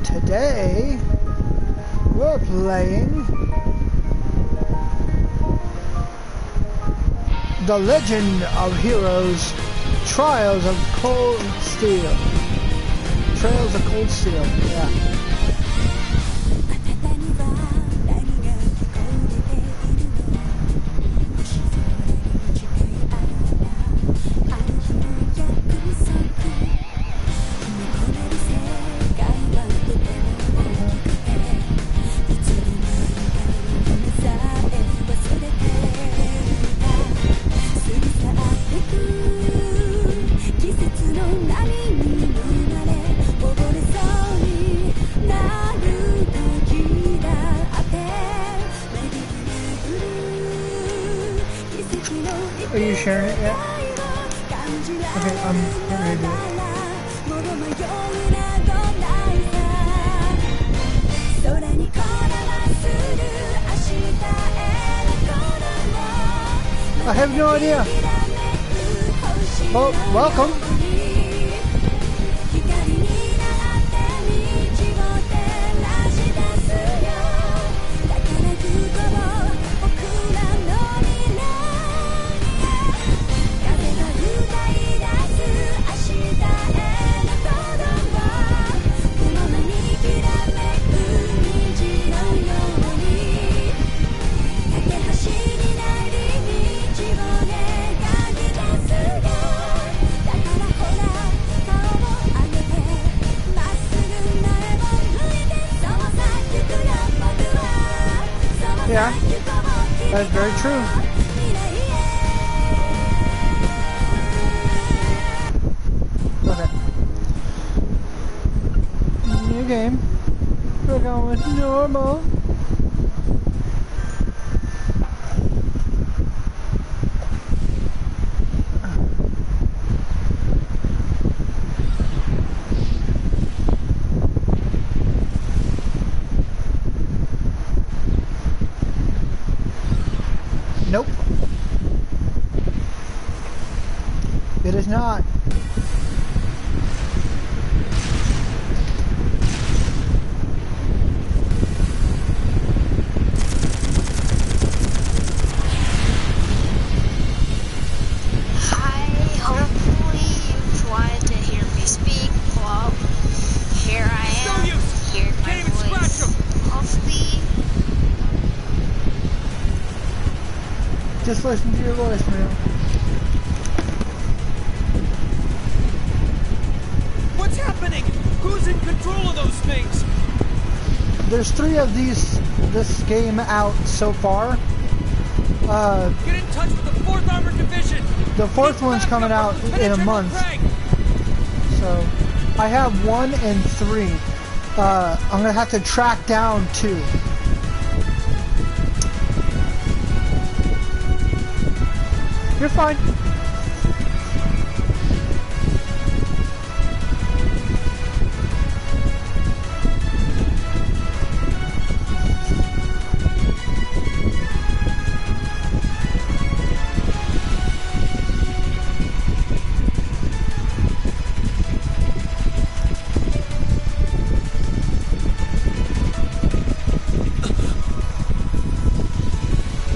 Today, we're playing The Legend of Heroes, Trials of Cold Steel. Trails of Cold Steel, yeah. Are you sharing it yet? Okay, I'm ready to do it. I have no idea. Well, welcome. Yeah, that's very true. Okay. New game. We're going with normal. Nope. It is not. Hi, hopefully you tried to hear me speak. Well, here I am. Hear my voice. Hopefully. Just listen to your voicemail. What's happening? Who's in control of those things? There's 3 of this game out so far. Get in touch with the 4th Armored Division. The 4th one's coming out in a month. So I have 1 and 3. I'm gonna have to track down 2. You're fine.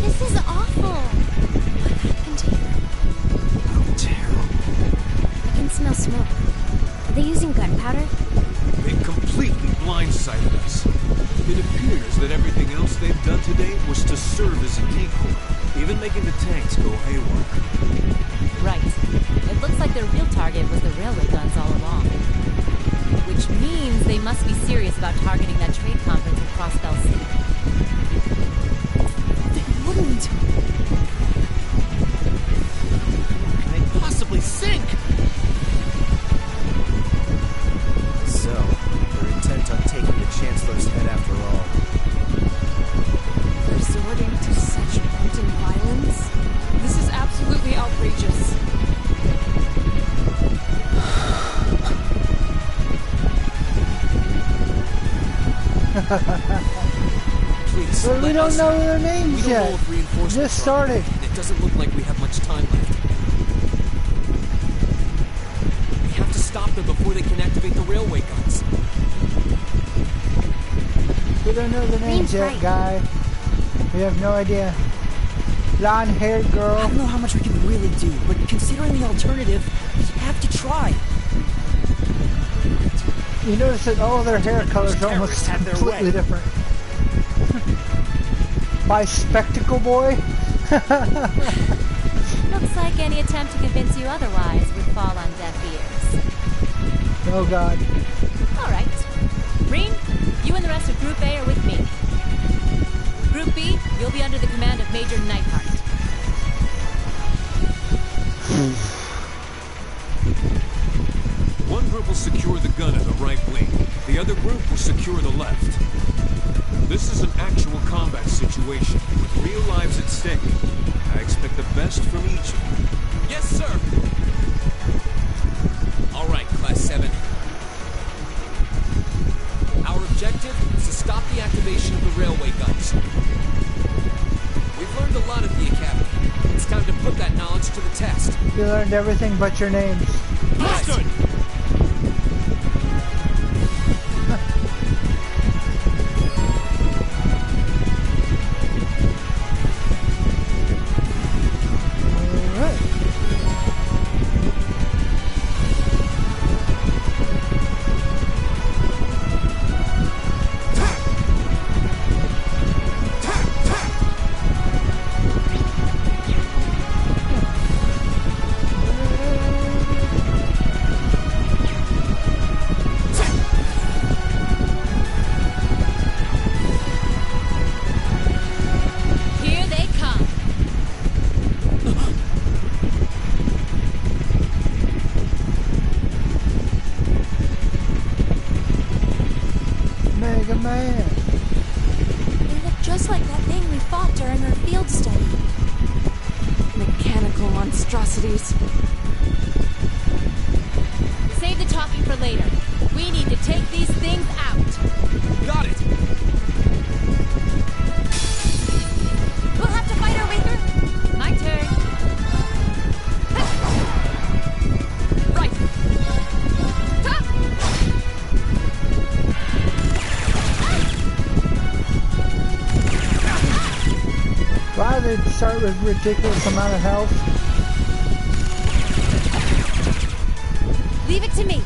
This is awful. What happened here? Oh, terrible. I can smell smoke. Are they using gunpowder? They completely blindsided us. It appears that everything else they've done today was to serve as a decoy, even making the tanks go haywire. Right. It looks like their real target was the railway guns all along. Which means they must be serious about targeting that trade conference in Crossbell City. They wouldn't. Can they possibly sink? So, they're intent on taking the Chancellor's head after all. Resorting to such wanton violence? This is absolutely outrageous. Please, But we don't know their names we don't yet. know if reinforcements Just are started. on, and it doesn't look like we have much time left. We have to stop them before they can activate the railway guns. don't know the names Green's yet, right. guy. We have no idea. Blonde-haired I girl. don't know how much we can really do, but considering the alternative, we have to try. You notice that all their hair colors are almost terrorists had their completely way. different. By Spectacle Boy? Looks like any attempt to convince you otherwise would fall on deaf ears. Oh god. All right. Green, you and the rest of Group A are with me. Group B, you'll be under the command of Major Neidhart. One group will secure the gun in the right wing. The other group will secure the left. This is an actual combat situation with real lives at stake. I expect the best from each of you. Yes, sir. All right, Class 7. Our objective is to stop the activation of the railway guns. We've learned a lot at the Academy. It's time to put that knowledge to the test. You learned everything but your names. Understood. Alright. Here they come. Mega Man. They look just like that thing we fought during our field study. Mechanical monstrosities. Save the talking for later. We need to take these things out. Got it. We'll have to fight our way through. My turn. Right. Why did they start with ridiculous amount of health? Leave it to me.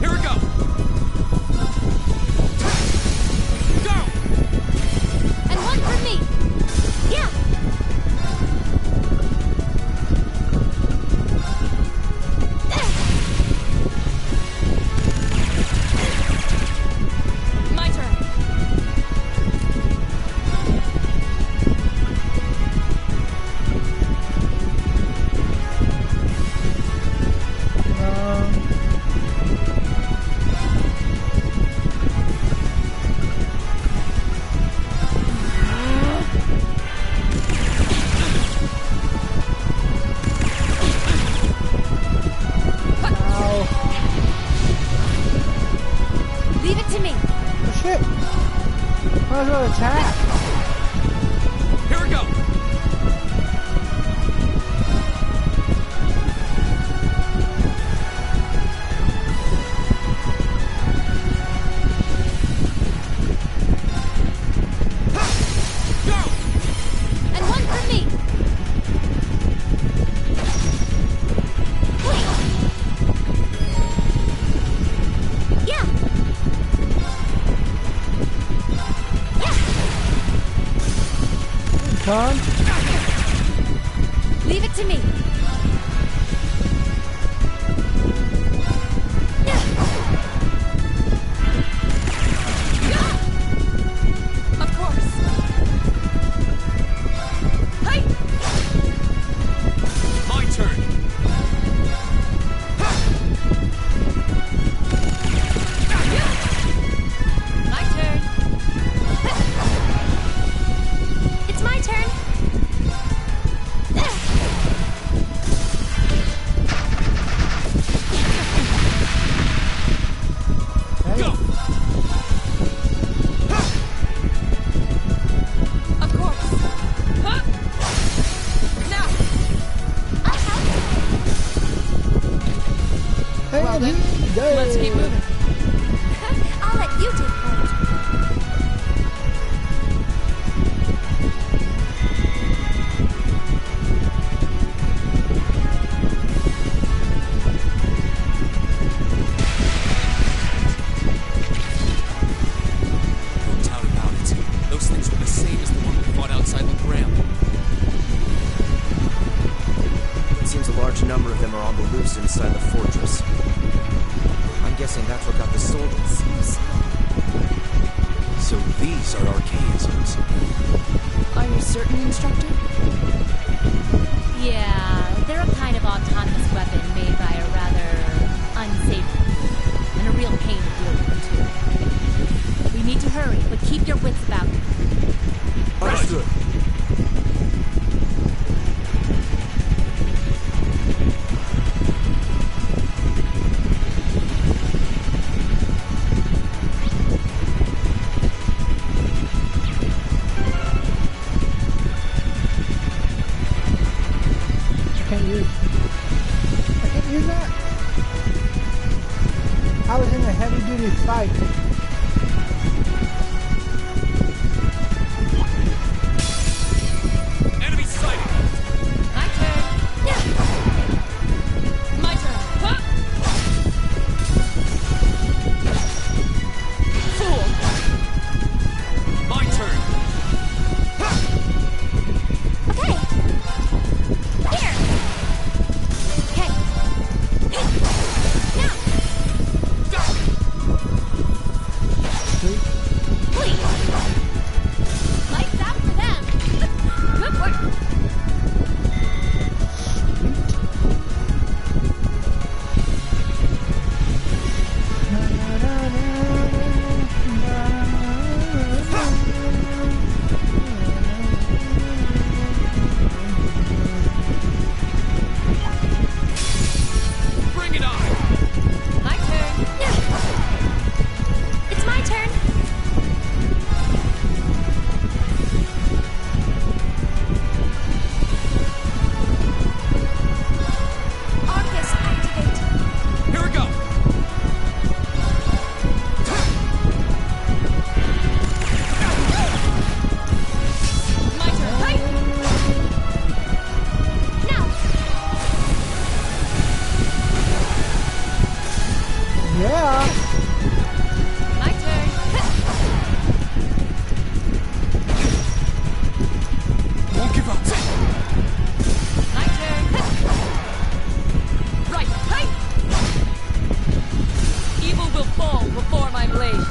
Here we go. Go. And one for me. Yeah. My turn. Ow. Leave it to me. Oh shit. Might as well attack. Here we go. Go. And one for me. Yeah. Con. Leave it to me. Of course. Hi. My turn. My turn. It's my turn. Well then, let's keep moving. I'll let you take point. No doubt about it. Those things were the same as the one we fought outside the Graham. It seems a large number of them are on the loose inside the fortress. I'm guessing that's what got the soldiers. So these are archaisms. Are you certain, Instructor? Yeah, they're a kind of autonomous weapon made by a rather unsafe group, and a real pain to deal with, too. We need to hurry, but keep your wits about you. Understood. I can't use that. I was in a heavy duty fight. Enemy sighted! My turn. My turn. Huh? Fool! My turn! Okay. Here. Okay. Now. Please. Lights out for them. Good work. Bring it on! My turn. It's my turn. Arcus, activate. Here we go! My turn. Hey! Now. Yeah. My turn. Won't give up! My turn. Right. Hey! Evil will fall before my blade.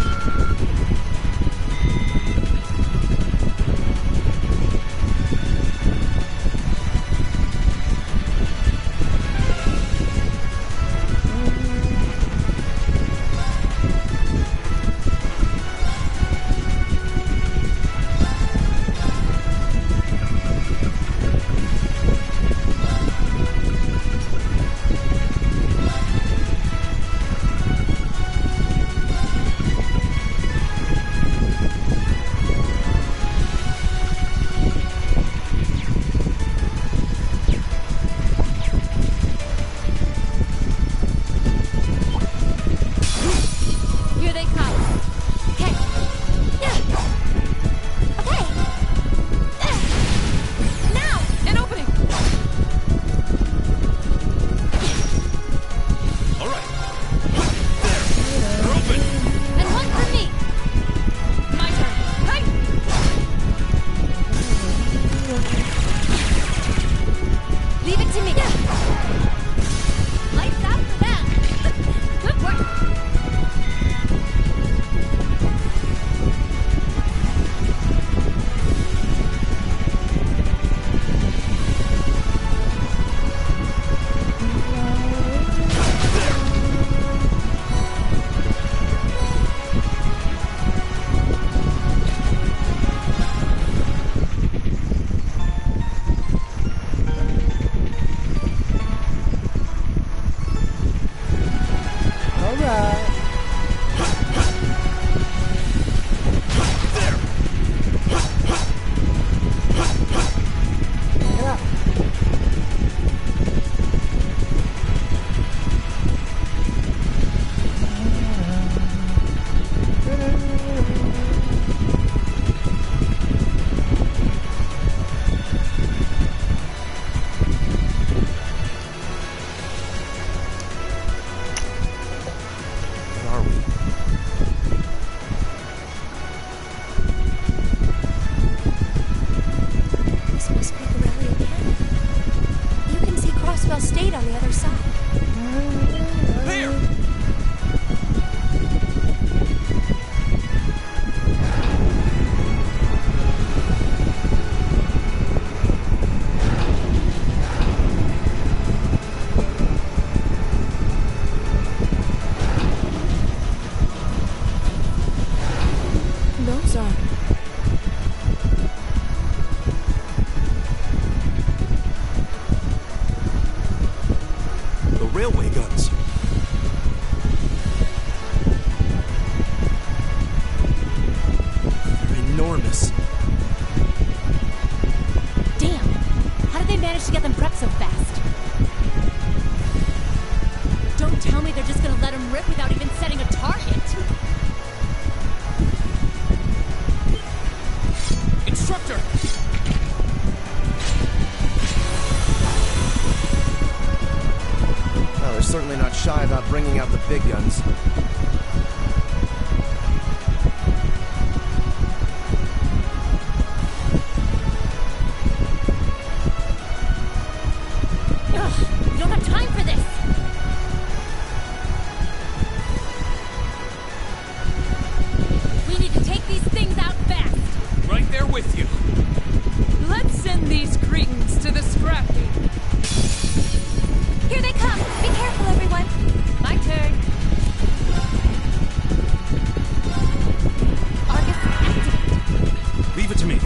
railway guns. They're enormous. Damn! How did they manage to get them prepped so fast? Don't tell me they're just gonna let them rip without even setting a target. Instructor! Well, they're certainly not shy about bringing out the big guns. Ugh, we don't have time for this! We need to take these things out fast! Right there with you. Let's send these cretins to the scrap heap. Here they come! Be careful, everyone! My turn. Argus, activate. Leave it to me.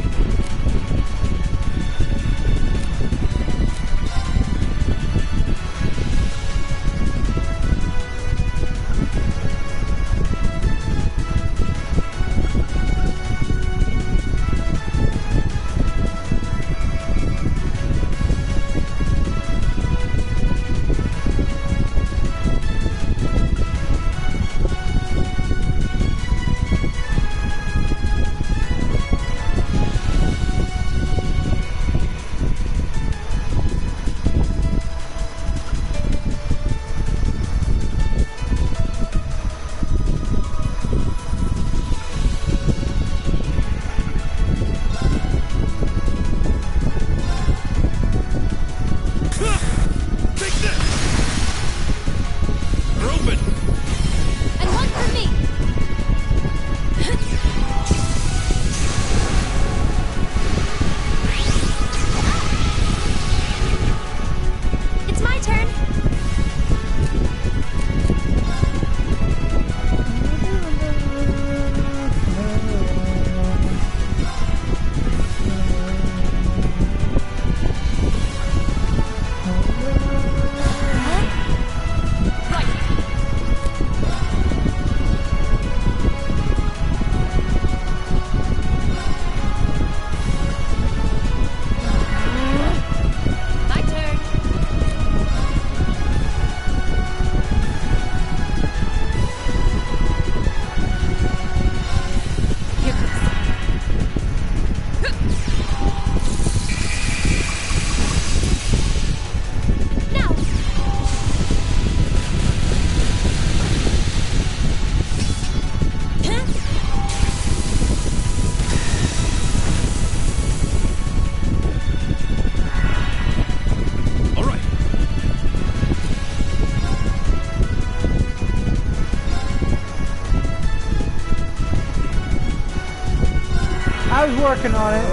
I was working on it.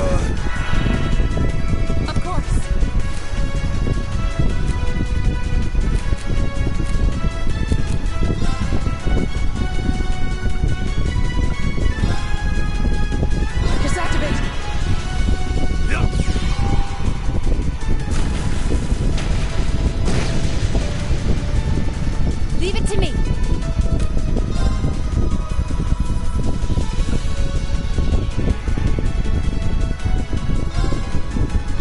Of course. Arcus activate. Leave it to me.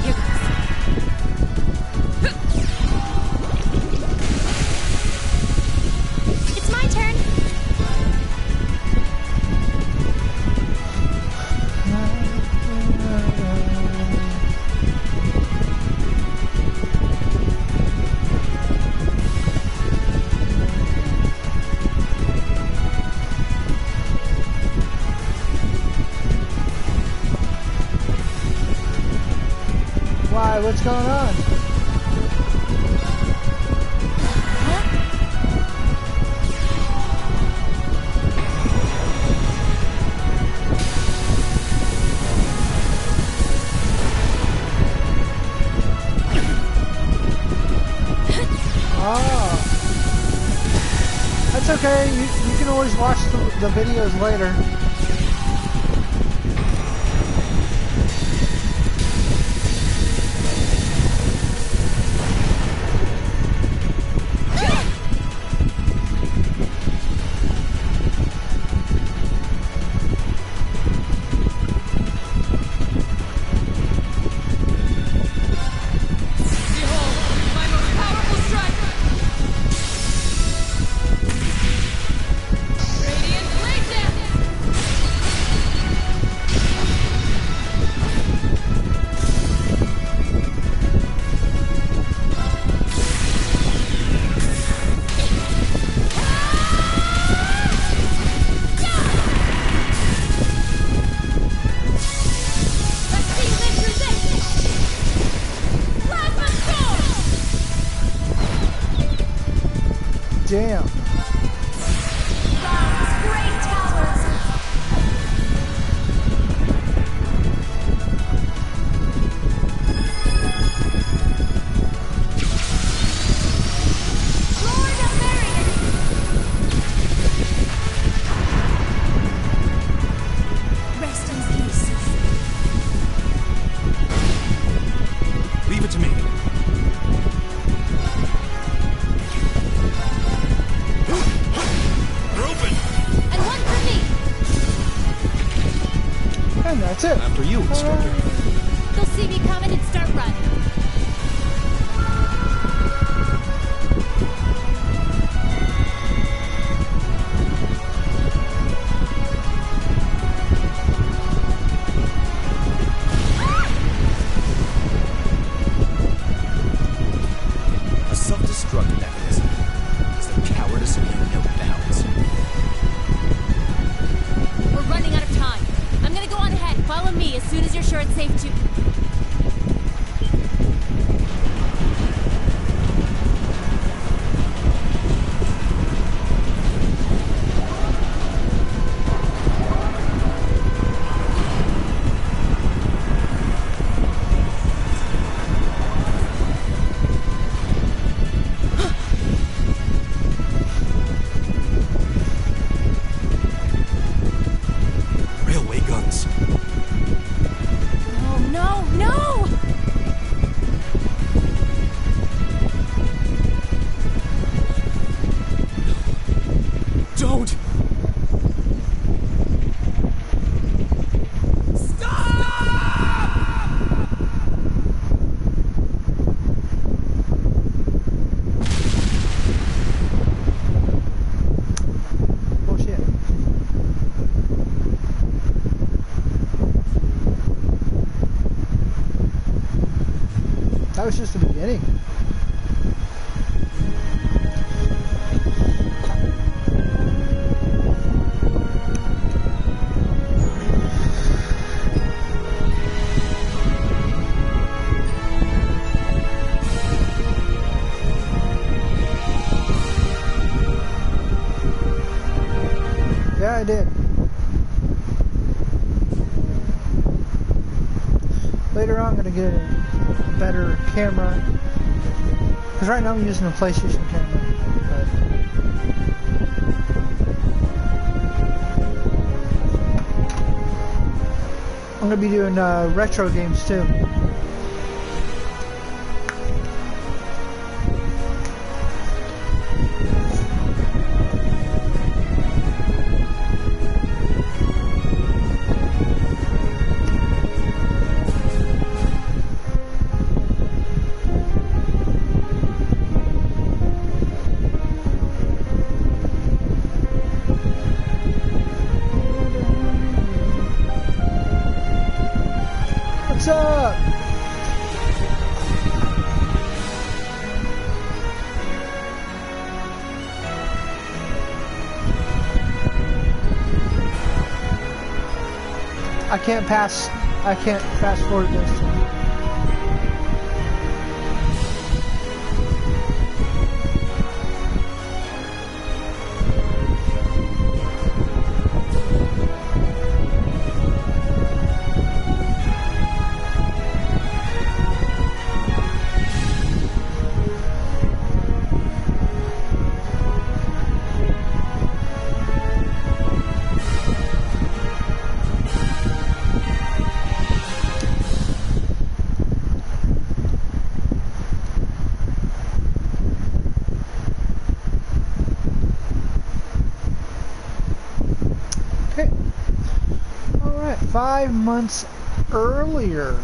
Here goes. It's my turn. Why? What's going on? Oh. That's okay. You can always watch the videos later. damn. Great towers! Lord of Marion! Rest in peace. Leave it to me. We're open. And one for me! And that's it. After you, Instructor. They'll see me coming and start running. A self-destruct mechanism. Is the cowardice in you no bounds? We're running out of time. I'm gonna go on ahead. Follow me as soon as you're sure it's safe to... Railway guns. Oh, no, no! Don't! Oh shit. That was just the beginning. Yeah, I did. Later on, I'm gonna get a better camera. Because right now I'm using a PlayStation camera. But I'm gonna be doing retro games too. What's up? I can't fast forward this. Okay. Alright, 5 months earlier.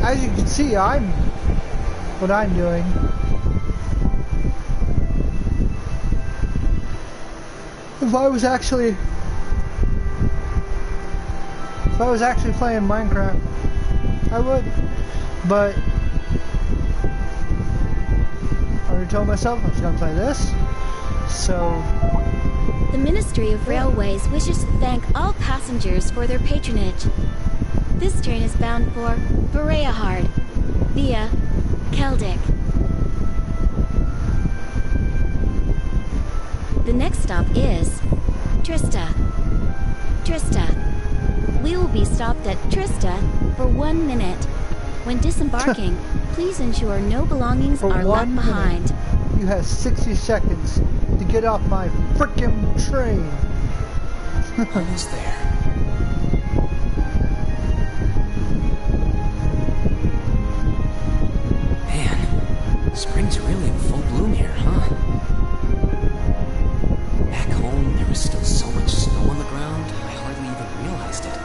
as you can see, what I'm doing. If I was actually playing Minecraft, I would. But I already told myself I was gonna play this. So The Ministry of Railways wishes to thank all passengers for their patronage. This train is bound for Vareahard via Keldic. The next stop is Trista. We will be stopped at Trista for 1 minute. When disembarking, please ensure no belongings are left behind. You have 60 seconds to get off my frickin' train. Almost there. Man, spring's really in full bloom here, huh? Back home, there was still so much snow on the ground, I hardly even realized it.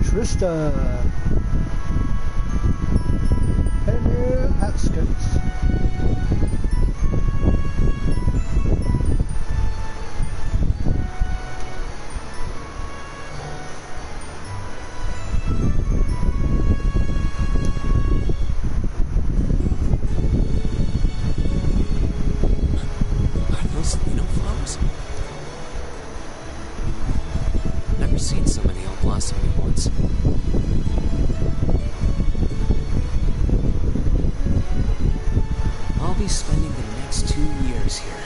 Trista. Hello, outskirts. Are those Lino flowers? Never seen so many all blossoming at once. I'll be spending the next 2 years here.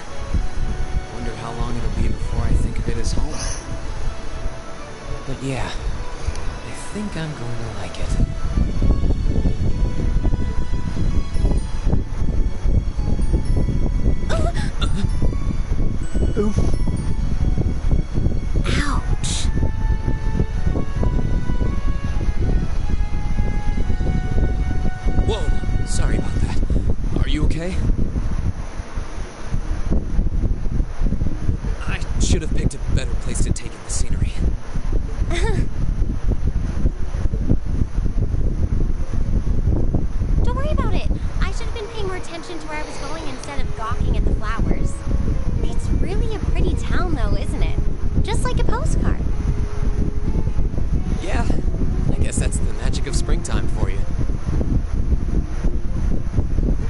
Wonder how long it'll be before I think of it as home. But yeah, I think I'm going to like it. Oof. Ouch. Whoa, sorry about that. Are you okay? I should have picked a better place to take in the scenery. Don't worry about it. I should have been paying more attention to where I was going instead of gawking at the flowers. It's really a pretty town, though, isn't it? Just like a postcard. Yeah, I guess that's the magic of springtime for you.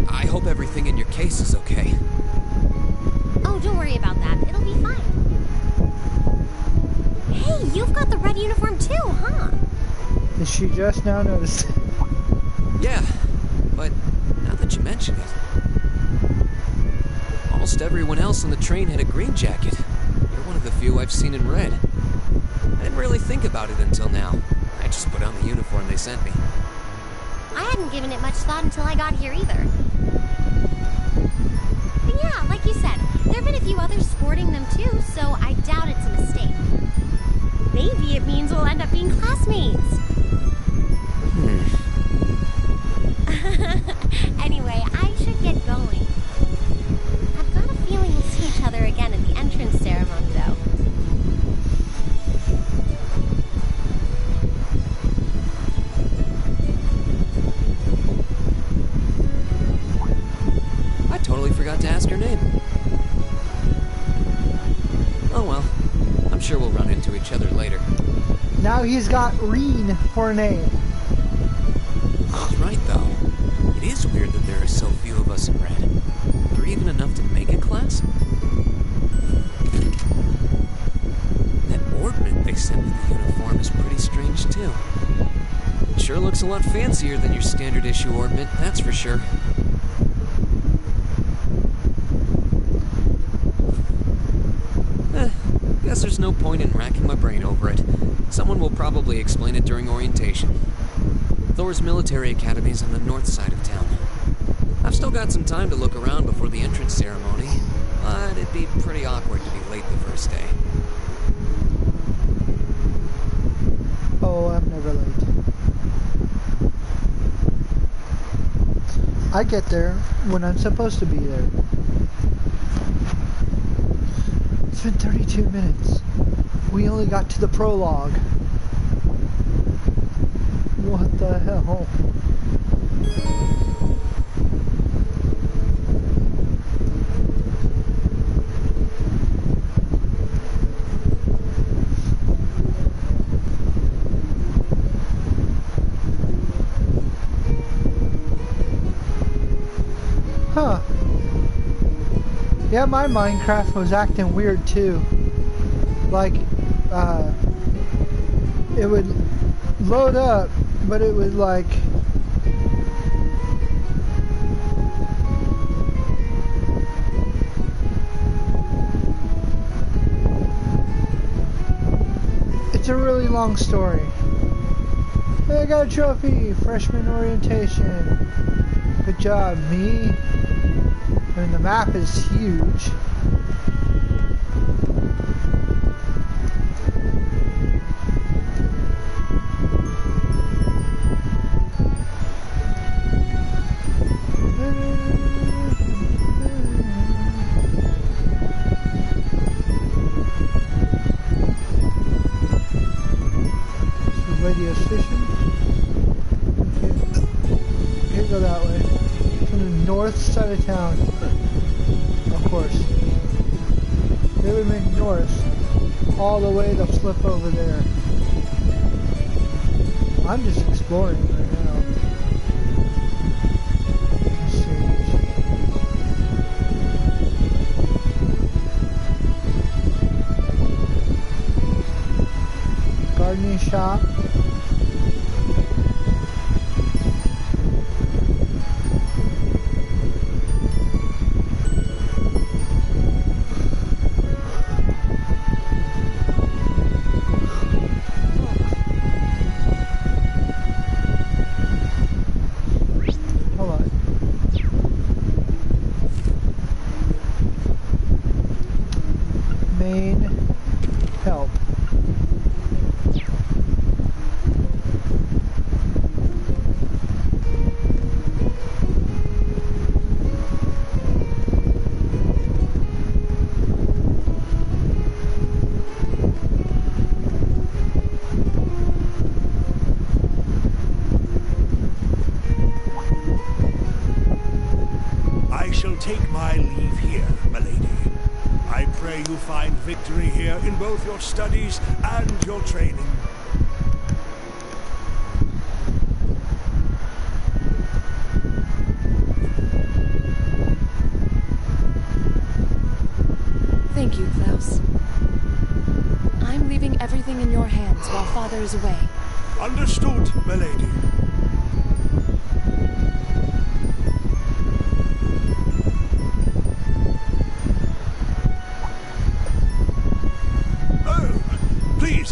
I hope everything in your case is okay. Oh, don't worry about that. It'll be fine. Hey, you've got the red uniform too, huh? Did she just now notice? Yeah, but now that you mention it, almost everyone else on the train had a green jacket. You're one of the few I've seen in red. I didn't really think about it until now. I just put on the uniform they sent me. I hadn't given it much thought until I got here either. But yeah, like you said, there have been a few others sporting them too, so I doubt it's a mistake. Maybe it means we'll end up being classmates. Anyway, I should get going. I've got a feeling we'll see each other again at the entrance ceremony, though. forgot to ask her name. Oh well. I'm sure we'll run into each other later. Now he's got Reen for a name. That's right, though. It is weird that there are so few of us in red. Are there even enough to make a class? That ornament they sent with the uniform is pretty strange, too. It sure looks a lot fancier than your standard issue ornament, that's for sure. Guess there's no point in racking my brain over it. Someone will probably explain it during orientation. Thor's military academy is on the north side of town. I've still got some time to look around before the entrance ceremony, but it'd be pretty awkward to be late the first day. Oh, I'm never late. I get there when I'm supposed to be there. It's been 32 minutes. We only got to the prologue. What the hell? Huh. Yeah, my Minecraft was acting weird too. Like, it would load up, but it would like... It's a really long story. Hey, I got a trophy! Freshman orientation. Good job, me. I mean, the map is huge. Radio station. Okay, go that way. From the north side of town. Of course. They would make north all the way to flip over there. I'm just exploring right now. Gardening shop. Victory here in both your studies and your training. Thank you, Klaus. I'm leaving everything in your hands while Father is away. Understood, milady.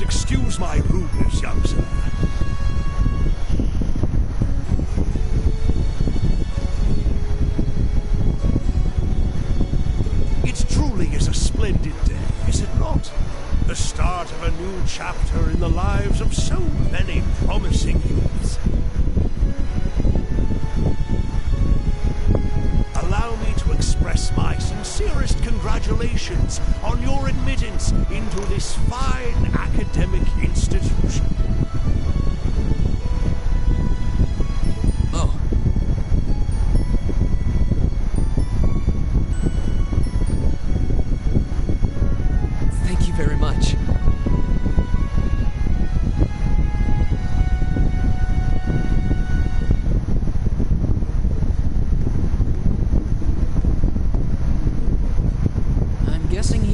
Excuse my rudeness, young sir. It truly is a splendid day, is it not? The start of a new chapter in the lives of so many promising youths. Allow me to express my sincerest congratulations on your admittance into this fine academic institution. Oh.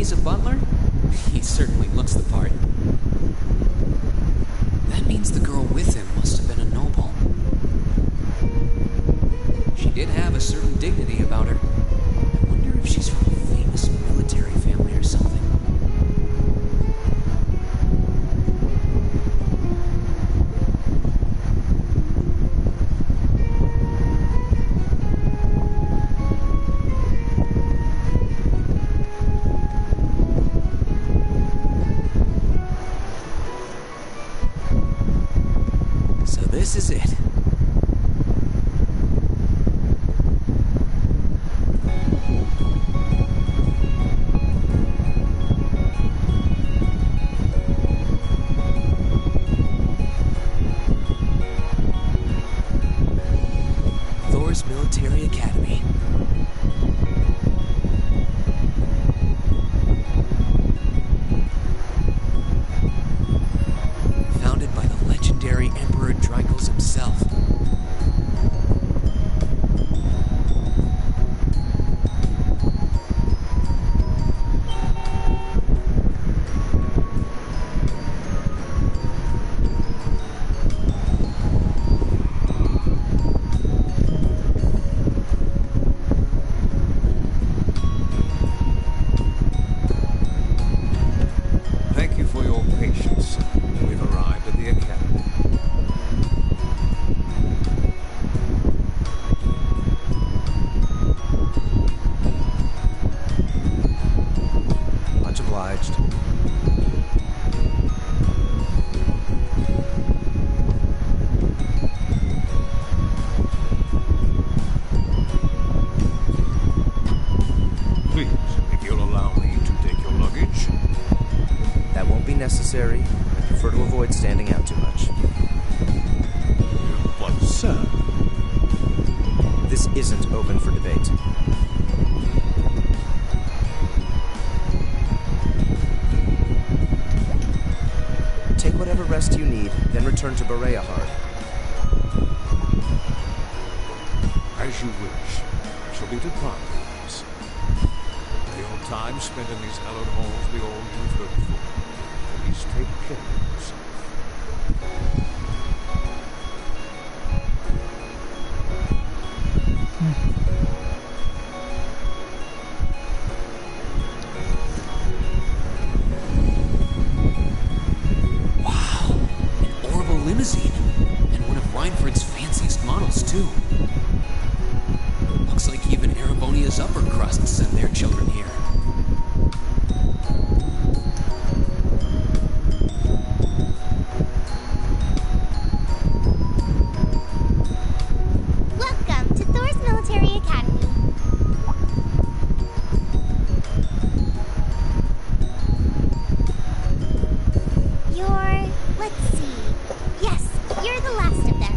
he's a butler? He certainly looks the part. That means the girl with him must have been a noble. She did have a certain dignity about her. I wonder if she's from a famous military family or something. So this is it. Thor's Military Academy. Founded by the legendary Emperor Drykos himself. Thank you for your patience. We've arrived at the academy. Much obliged. Please, if you'll allow me to take your luggage. That won't be necessary. I prefer to avoid standing out too much. But, sir, This isn't open for debate. Take whatever rest you need, then return to Bereahard. As you wish. I shall be departing. The old time spent in these hallowed halls be all too fruitful. Please take care of yourself. Wow, an Orville limousine. And one of Reinford's fanciest models, too. Looks like even Erebonia's upper crust sent their children here. Welcome to Thor's Military Academy. Let's see. Yes, you're the last of them.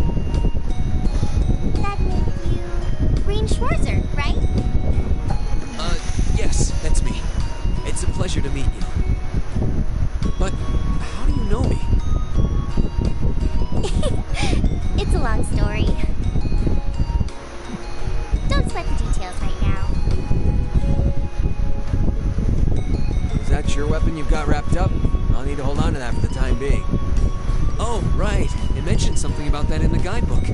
That make you Green Schwarzer, right? Yes, that's me. It's a pleasure to meet you. But how do you know me? It's a long story. Don't sweat the details right now. Is that your weapon you've got wrapped up? I'll need to hold on to that for the time being. Oh, right. It mentioned something about that in the guidebook.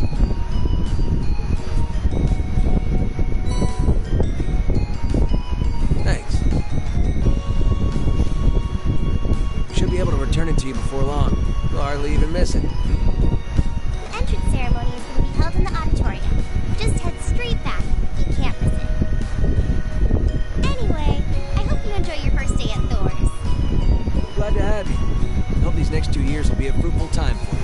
Thanks. Should be able to return it to you before long. You'll hardly even miss it. The entrance ceremony is going to be held in the auditorium. Just head straight back. You can't miss it. Anyway, I hope you enjoy your first day at Thor's. Glad to have you. I hope these next 2 years will be a fruitful time for you.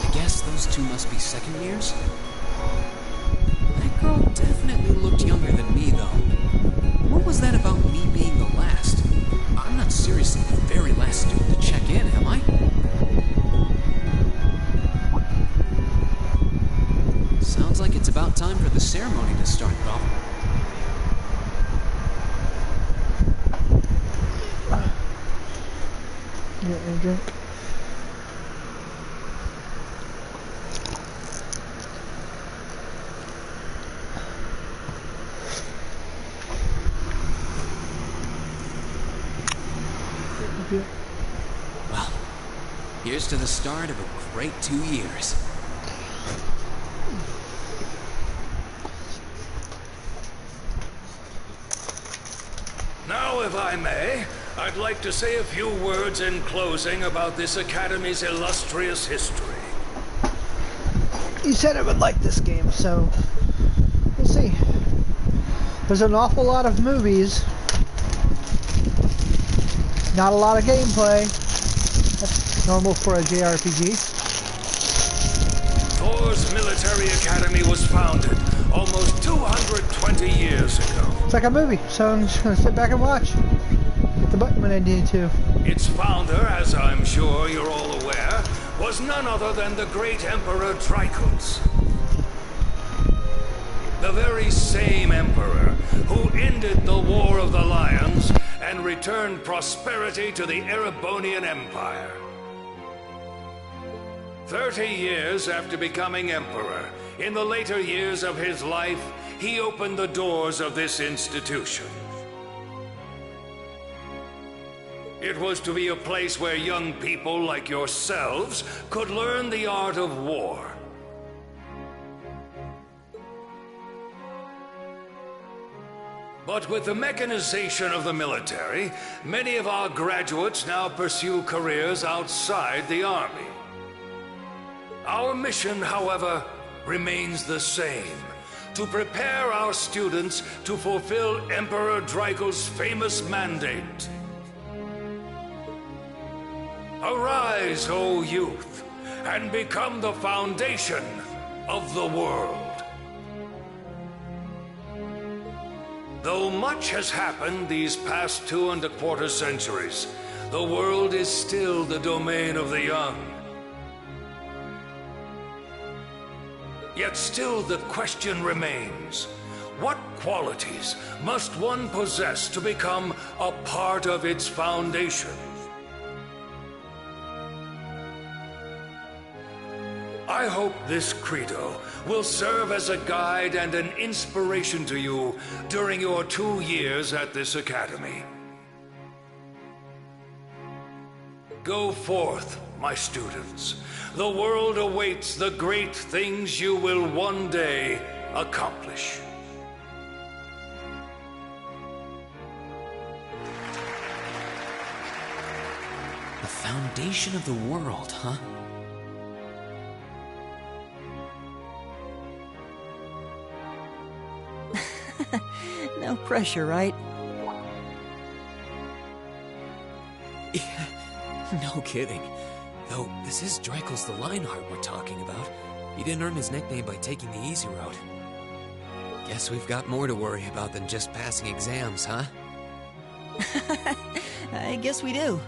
I guess those two must be second years? That girl definitely looked younger than me, though. What was that about me being the last? I'm not seriously the very last student to check in, am I? Sounds like it's about time for the ceremony to start, though. Get a drink. Yeah. Well, here's to the start of a great 2 years. Now, if I may, I'd like to say a few words in closing about this Academy's illustrious history. You said I would like this game, so we'll see. There's an awful lot of movies, not a lot of gameplay. That's normal for a JRPG. Thor's Military Academy was founded almost 220 years ago. It's like a movie, so I'm just gonna sit back and watch. Hit the button when I need to. Its founder, as I'm sure you're all aware, was none other than the great Emperor Dracos. The very same emperor who ended the War of the Lions and returned prosperity to the Erebonian Empire. 30 years after becoming emperor, in the later years of his life, he opened the doors of this institution. It was to be a place where young people like yourselves could learn the art of war. But with the mechanization of the military, many of our graduates now pursue careers outside the army. Our mission, however, remains the same: to prepare our students to fulfill Emperor Dracos' famous mandate. Arise, O youth, and become the foundation of the world. Though much has happened these past 2¼ centuries, the world is still the domain of the young. Yet still the question remains: what qualities must one possess to become a part of its foundation? I hope this credo will serve as a guide and an inspiration to you during your 2 years at this academy. Go forth, my students. The world awaits the great things you will one day accomplish. The foundation of the world, huh? No pressure, right? No kidding. Though, this is Dracos the Lionheart we're talking about. He didn't earn his nickname by taking the easy road. Guess we've got more to worry about than just passing exams, huh? I guess we do.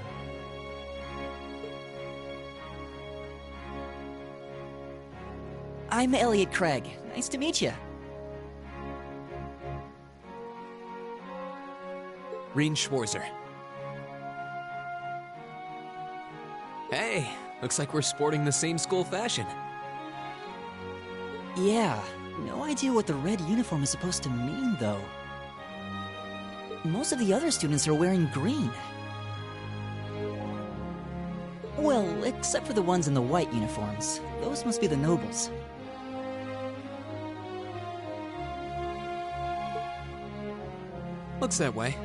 I'm Elliot Craig. Nice to meet you. Rean Schwarzer. Hey, looks like we're sporting the same school fashion. Yeah, no idea what the red uniform is supposed to mean, though. Most of the other students are wearing green. Well, except for the ones in the white uniforms. Those must be the nobles. Looks that way.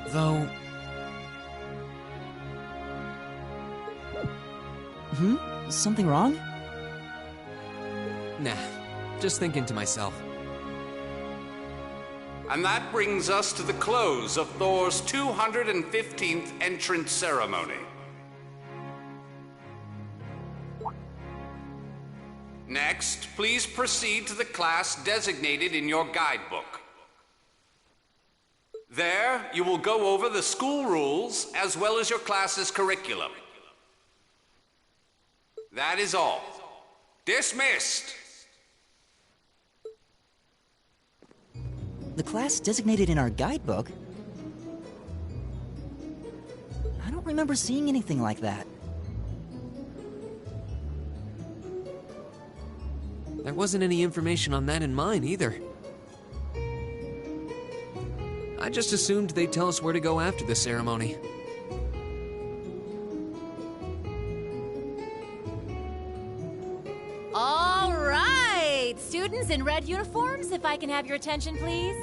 Though... Something wrong? Nah, just thinking to myself. And that brings us to the close of Thor's 215th entrance ceremony. Next, please proceed to the class designated in your guidebook. There, you will go over the school rules as well as your class's curriculum. That is all. Dismissed! The class designated in our guidebook? remember seeing anything like that. There wasn't any information on that in mine either. I just assumed they'd tell us where to go after the ceremony. All right! Students in red uniforms, if I can have your attention, please.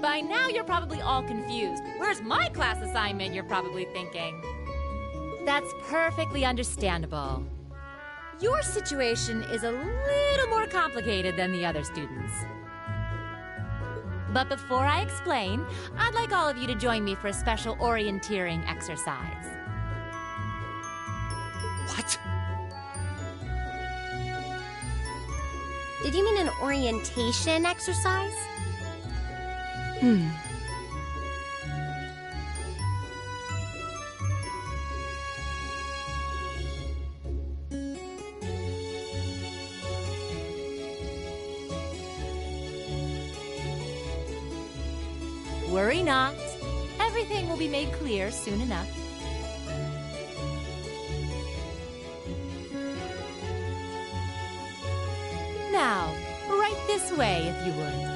By now, you're probably all confused. Where's my class assignment, you're probably thinking. That's perfectly understandable. Your situation is a little more complicated than the other students. But before I explain, I'd like all of you to join me for a special orienteering exercise. What? Did you mean an orientation exercise? Worry not. Everything will be made clear soon enough. Now, right this way, if you would.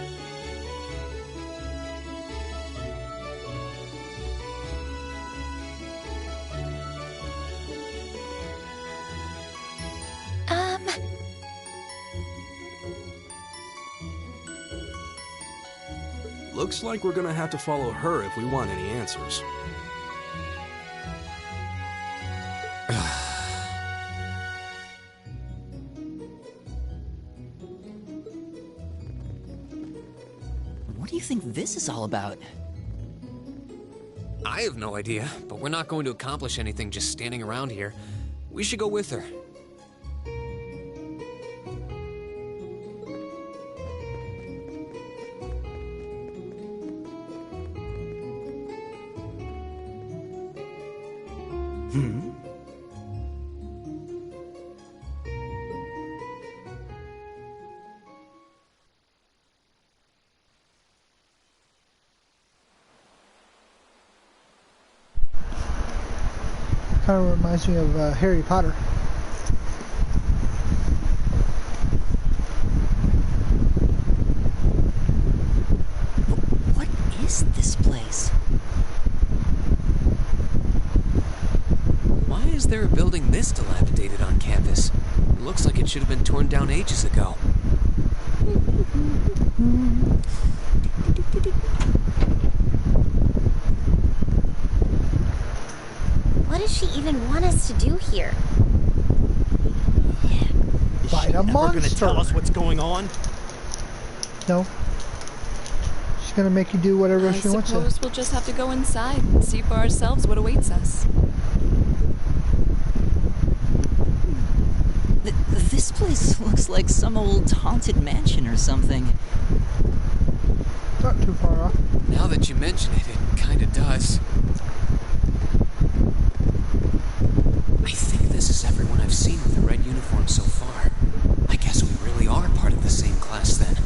Looks like we're gonna have to follow her if we want any answers. What do you think this is all about? I have no idea, but we're not going to accomplish anything just standing around here. We should go with her. Kind of reminds me of Harry Potter. What is this place? Why is there a building this dilapidated on campus? It looks like it should have been torn down ages ago. What does she even want us to do here? Fight a monster. Gonna tell us what's going on? No. She's gonna make you do whatever she wants I to. suppose we'll just have to go inside and see for ourselves what awaits us. This place looks like some old haunted mansion or something. Not too far off. Now that you mention it, it kinda does. I think this is everyone I've seen with the red uniform so far. I guess we really are part of the same class then.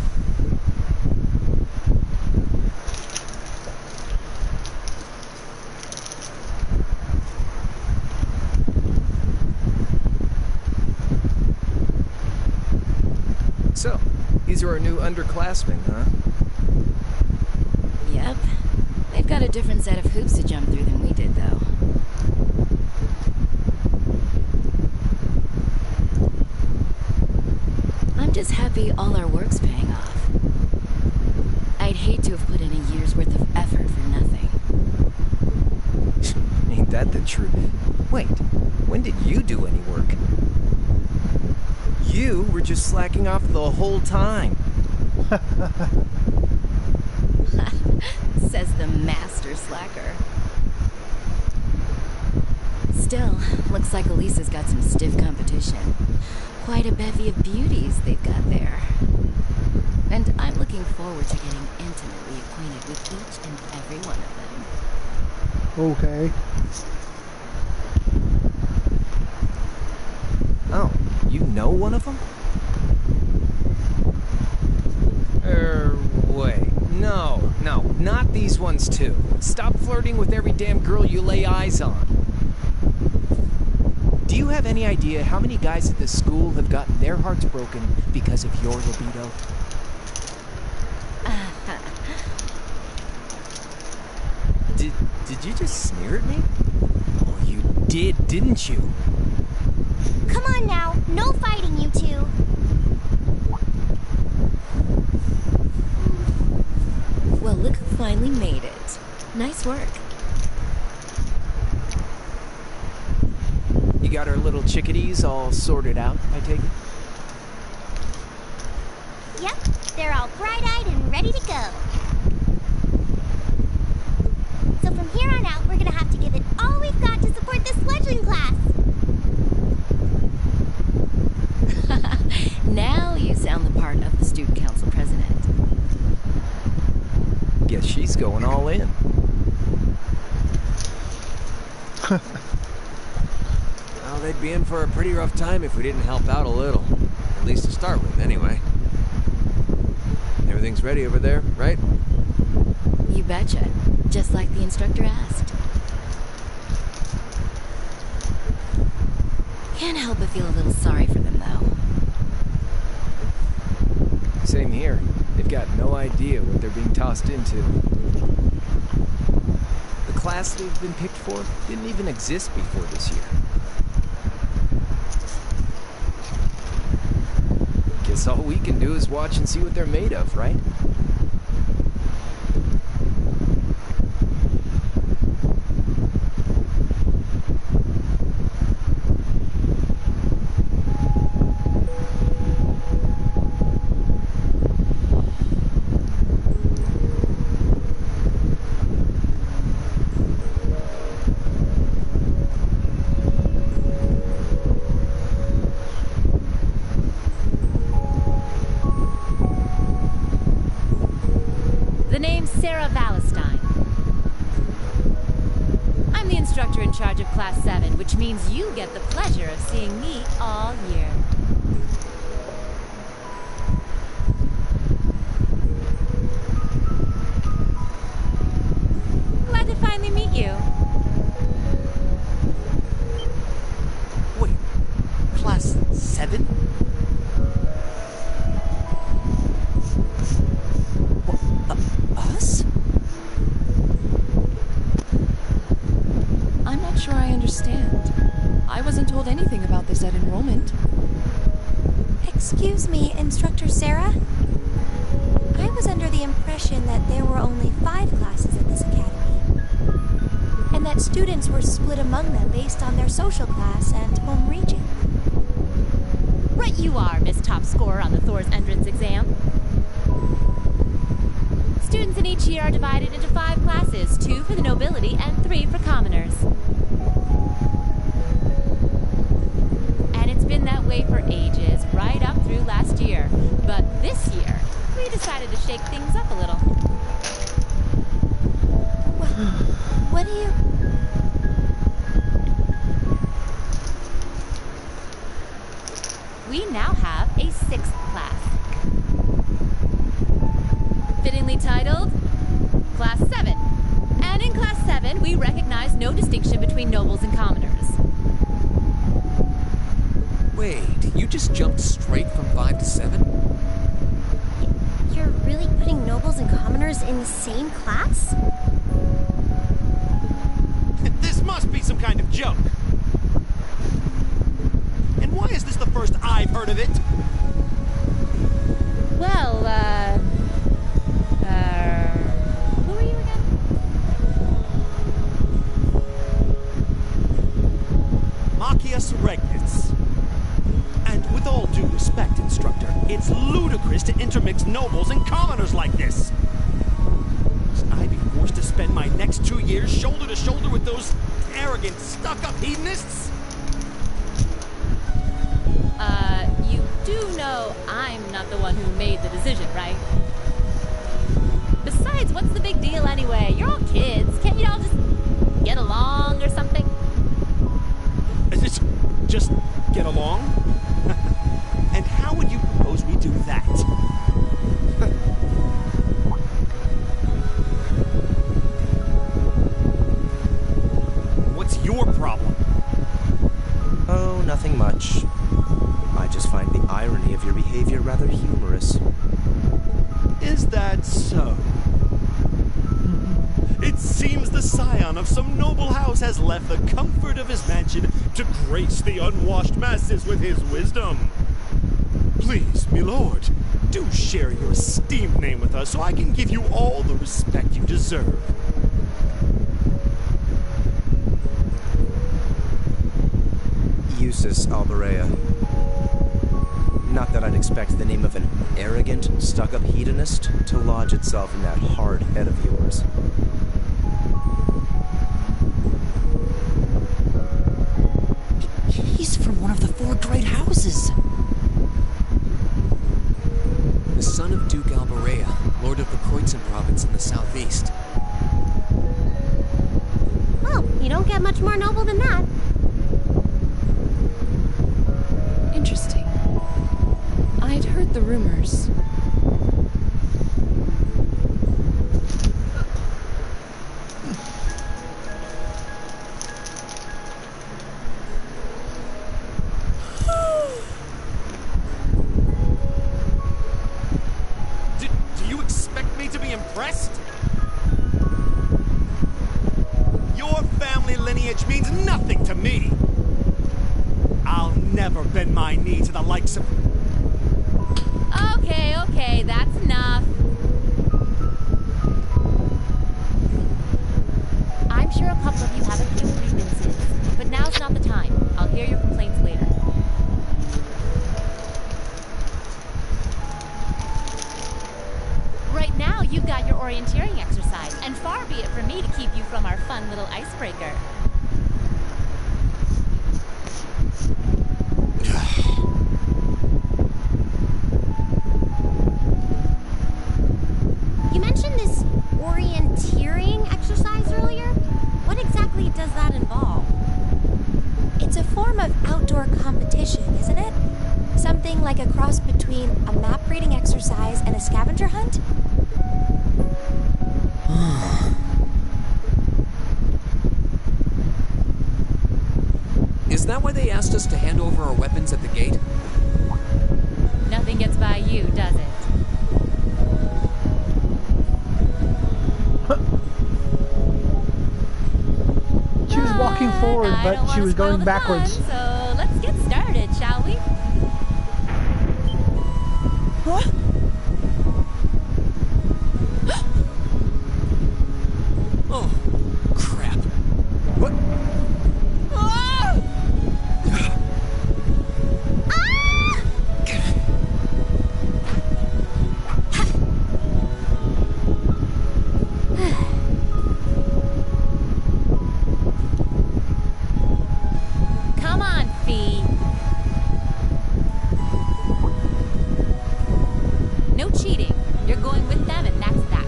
So, these are our new underclassmen, huh? Yep. They've got a different set of hoops to jump through than we did, though. I'm just happy all our work's paying off. I'd hate to have put in a year's worth of effort for nothing. Ain't that the truth? Wait, when did you do any work? You were just slacking off the whole time. Says the master slacker. Still, looks like Elisa's got some stiff competition. Quite a bevy of beauties they've got there. And I'm looking forward to getting intimately acquainted with each and every one of them. Okay. Oh, you know one of them? Wait. No, not these ones too. Stop flirting with every damn girl you lay eyes on. Do you have any idea how many guys at this school have gotten their hearts broken because of your libido? Did you just sneer at me? Oh, you did, didn't you? Come on now, no fighting, you two. Well, look who finally made it. Nice work. You got our little chickadees all sorted out, I take it? Yep, they're all bright-eyed and ready to go. So from here on out, we're gonna have to give it all we've got to support this fledgling class. Now you sound the part of the student council president. Guess she's going all in. Well, they'd be in for a pretty rough time if we didn't help out a little. At least to start with, anyway. Everything's ready over there, right? You betcha. Just like the instructor asked. Can't help but feel a little sorry for them, though. Same here. They've got no idea what they're being tossed into. The class they've been picked for didn't even exist before this year. Guess all we can do is watch and see what they're made of, right? The name's Sarah Valentine. I'm the instructor in charge of Class 7, which means you get the pleasure of seeing me all year. Glad to finally meet you. Wait, Class 7? Us? I'm not sure I understand. I wasn't told anything about this at enrollment. Excuse me, Instructor Sarah? I was under the impression that there were only 5 classes at this academy, and that students were split among them based on their social class and home region. Right you are, Miss Top Scorer on the Thor's entrance exam. Students in each year are divided into 5 classes, 2 for the nobility and 3 for commoners. And it's been that way for ages, right up through last year. But this year, we decided to shake things up a little. What do you... We now have a 6th class. Fittingly titled, Class 7. And in Class 7, we recognize no distinction between nobles and commoners. Wait, you just jumped straight from 5 to 7? You're really putting nobles and commoners in the same class? This must be some kind of joke. And why is this the first I've heard of it? Well, who are you again? Marcius Regnitz. And with all due respect, Instructor, it's ludicrous to intermix nobles and commoners like this. Should I be forced to spend my next 2 years shoulder to shoulder with those arrogant, stuck-up hedonists? You do know I'm not the one who made the decision, right? Besides, what's the big deal anyway? You're all kids. Can't you all just get along or something? Just get along? And how would you propose we do that? irony of your behavior rather humorous. Is that so? It seems the scion of some noble house has left the comfort of his mansion to grace the unwashed masses with his wisdom. Please, my lord, do share your esteemed name with us so I can give you all the respect you deserve. Eustace Alberea. Not that I'd expect the name of an arrogant, stuck-up hedonist to lodge itself in that hard head of yours. He's from one of the 4 great houses. The son of Duke Alberea, lord of the Kreutzen province in the southeast. Well, you don't get much more noble than that. Interesting. I'd heard the rumors. Do you expect me to be impressed? Your family lineage means nothing to me. I'll never bend my knee to the likes of... Okay, that's enough. I'm sure a couple of you have a few grievances, but now's not the time. I'll hear your complaints later. Right now, you've got your orienteering exercise, and far be it from me to keep you from our fun little icebreaker. You mentioned this orienteering exercise earlier. What exactly does that involve? It's a form of outdoor competition, isn't it? Something like a cross between a map-reading exercise and a scavenger hunt? Is that why they asked us to hand over our weapons at the gate? Nothing gets by you, does it? She was walking forward, but she was going backwards. So let's get started, shall we? What? Oh, crap. What? Come on, Fee. No cheating. You're going with them, and that's that.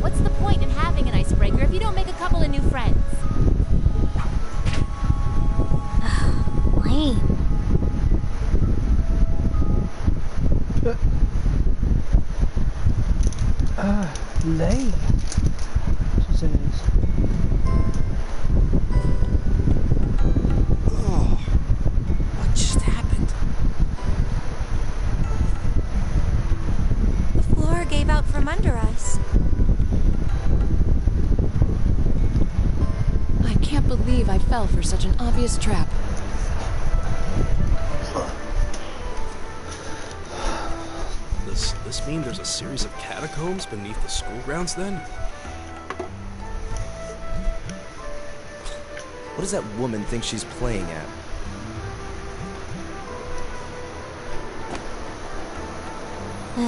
What's the point in having an icebreaker if you don't make a couple of new friends? Lame. Lame. She says. Oh, what just happened? The floor gave out from under us. I can't believe I fell for such an obvious trap. Does this mean there's a series of catacombs beneath the school grounds then? What does that woman think she's playing at? I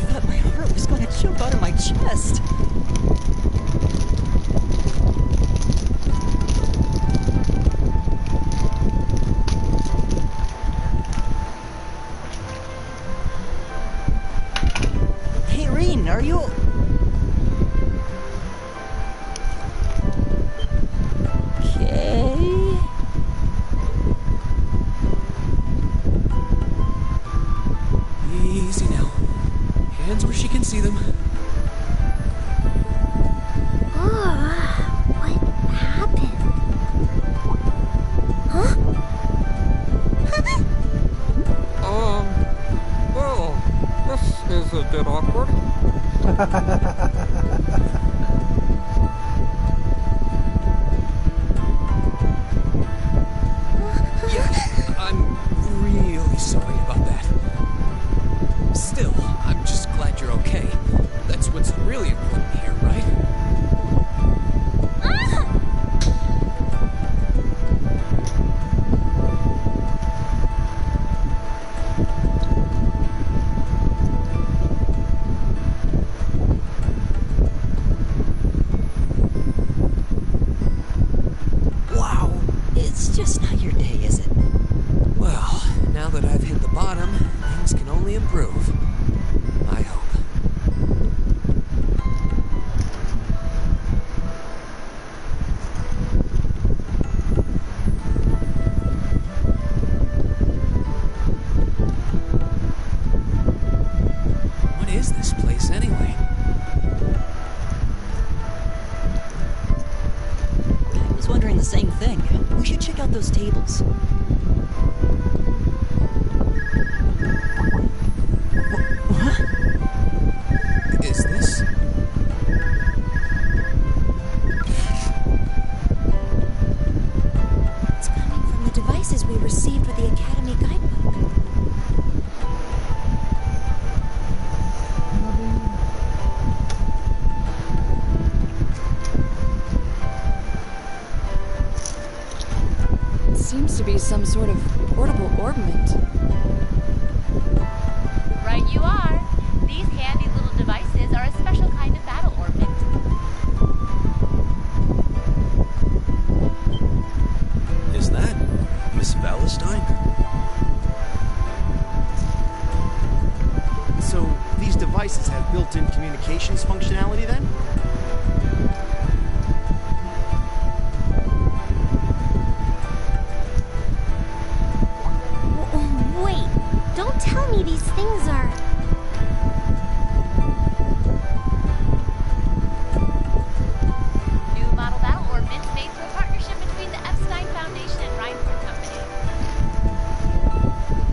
thought my heart was going to jump out of my chest. Hey, Reen, are you... Okay. Yeah, I'm really sorry about that. Still, I'm just glad you're okay. That's what's really important here, right? Wow, it's just not your day, is it? Well, now that I've hit the bottom, things can only improve. I hope. What is this place anyway? I was wondering the same thing. We should check out those tables. Is this? It's coming from the devices we received with the Academy guidebook. It seems to be some sort of portable orbment. Right you are. These handy little devices are a special kind of battle orbit. Is that Miss Valentine? So, these devices have built-in communications functionality then? Wait, don't tell me these things are... New model battle orbits made through a partnership between the Epstein Foundation and Reinford Company.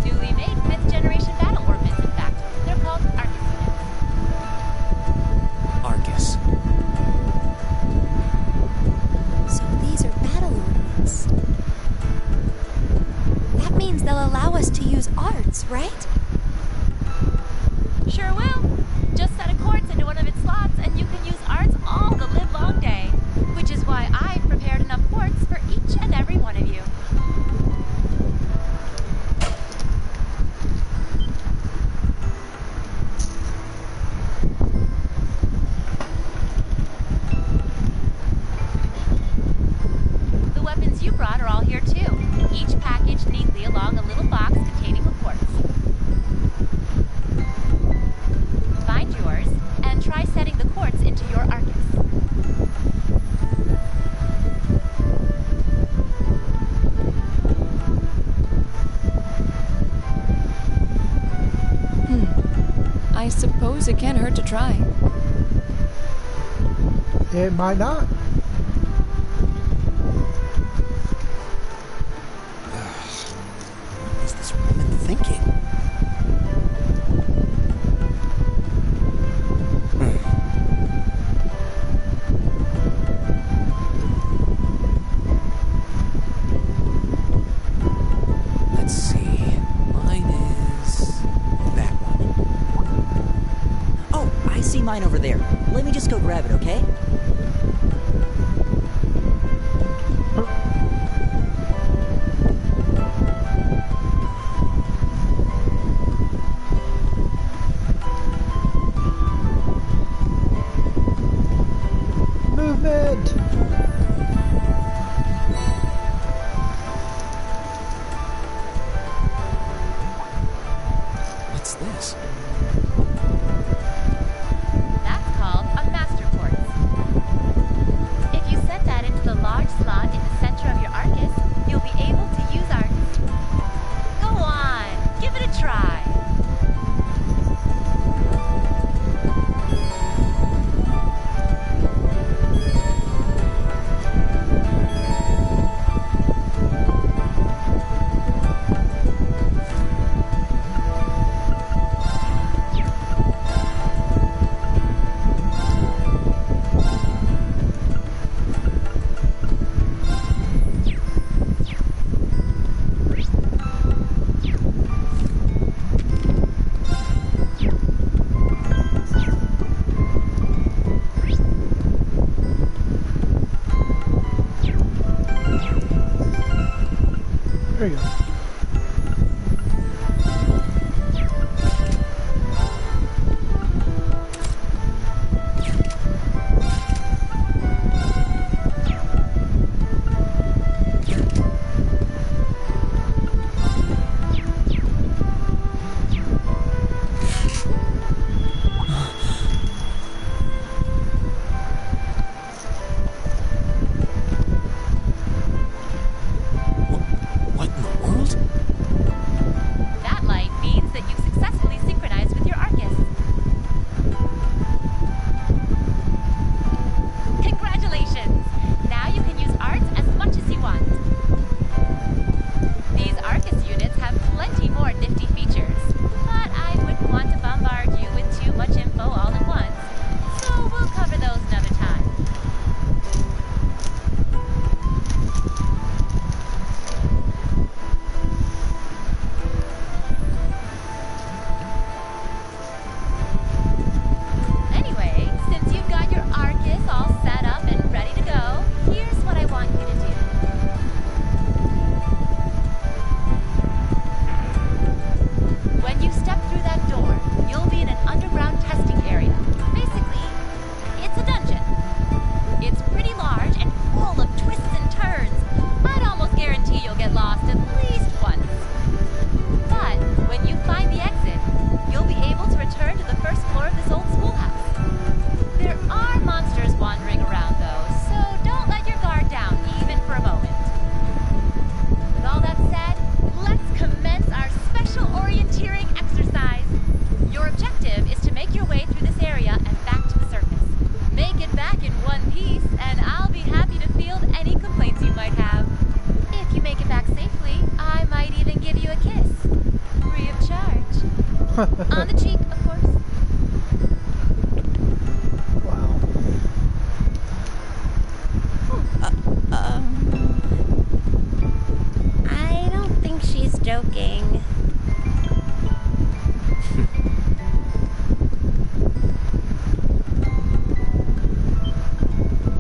Newly made 5th generation battle orbits, in fact. They're called Arcus units. Arcus. So these are battle orbits. That means they'll allow us to use arts, right? Sure will. Just set a quartz into one of its slots and you can use arts all the livelong day. Which is why I've prepared enough quartz for each and every one of you. The weapons you brought are all here too, each packaged neatly along a little box containing a quartz. Find yours, and try setting the quartz into your Arcus. I suppose it can't hurt to try. It might not. What is this woman thinking? Let's see. Mine is that one. Oh, I see mine over there. Let me just go grab it, okay? Movement! What's this? That's called a master quartz. If you set that into the large slot in the center of your Arcus, you'll be able to use arts. Go on, give it a try. There you go. On the cheek, of course. Wow. I don't think she's joking.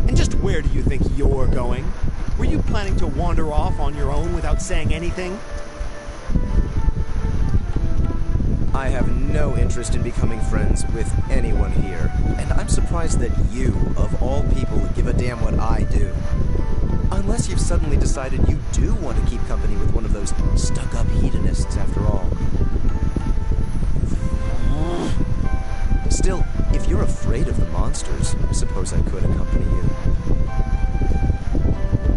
And just where do you think you're going? Were you planning to wander off on your own without saying anything? I have no interest in becoming friends with anyone here, and I'm surprised that you, of all people, would give a damn what I do. Unless you've suddenly decided you do want to keep company with one of those stuck-up hedonists after all. Still, if you're afraid of the monsters, I suppose I could accompany you.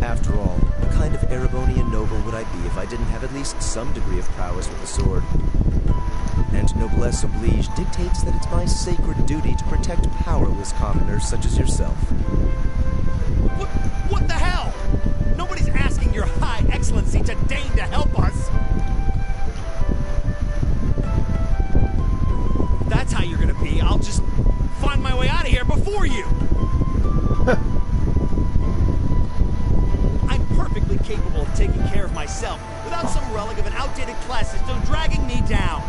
After all, what kind of Erebonian noble would I be if I didn't have at least some degree of prowess with a sword? And noblesse oblige dictates that it's my sacred duty to protect powerless commoners such as yourself. What the hell? Nobody's asking your high excellency to deign to help us. If that's how you're gonna be, I'll just find my way out of here before you. I'm perfectly capable of taking care of myself without some relic of an outdated class system dragging me down.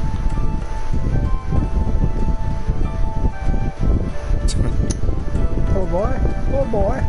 Oh boy, oh boy.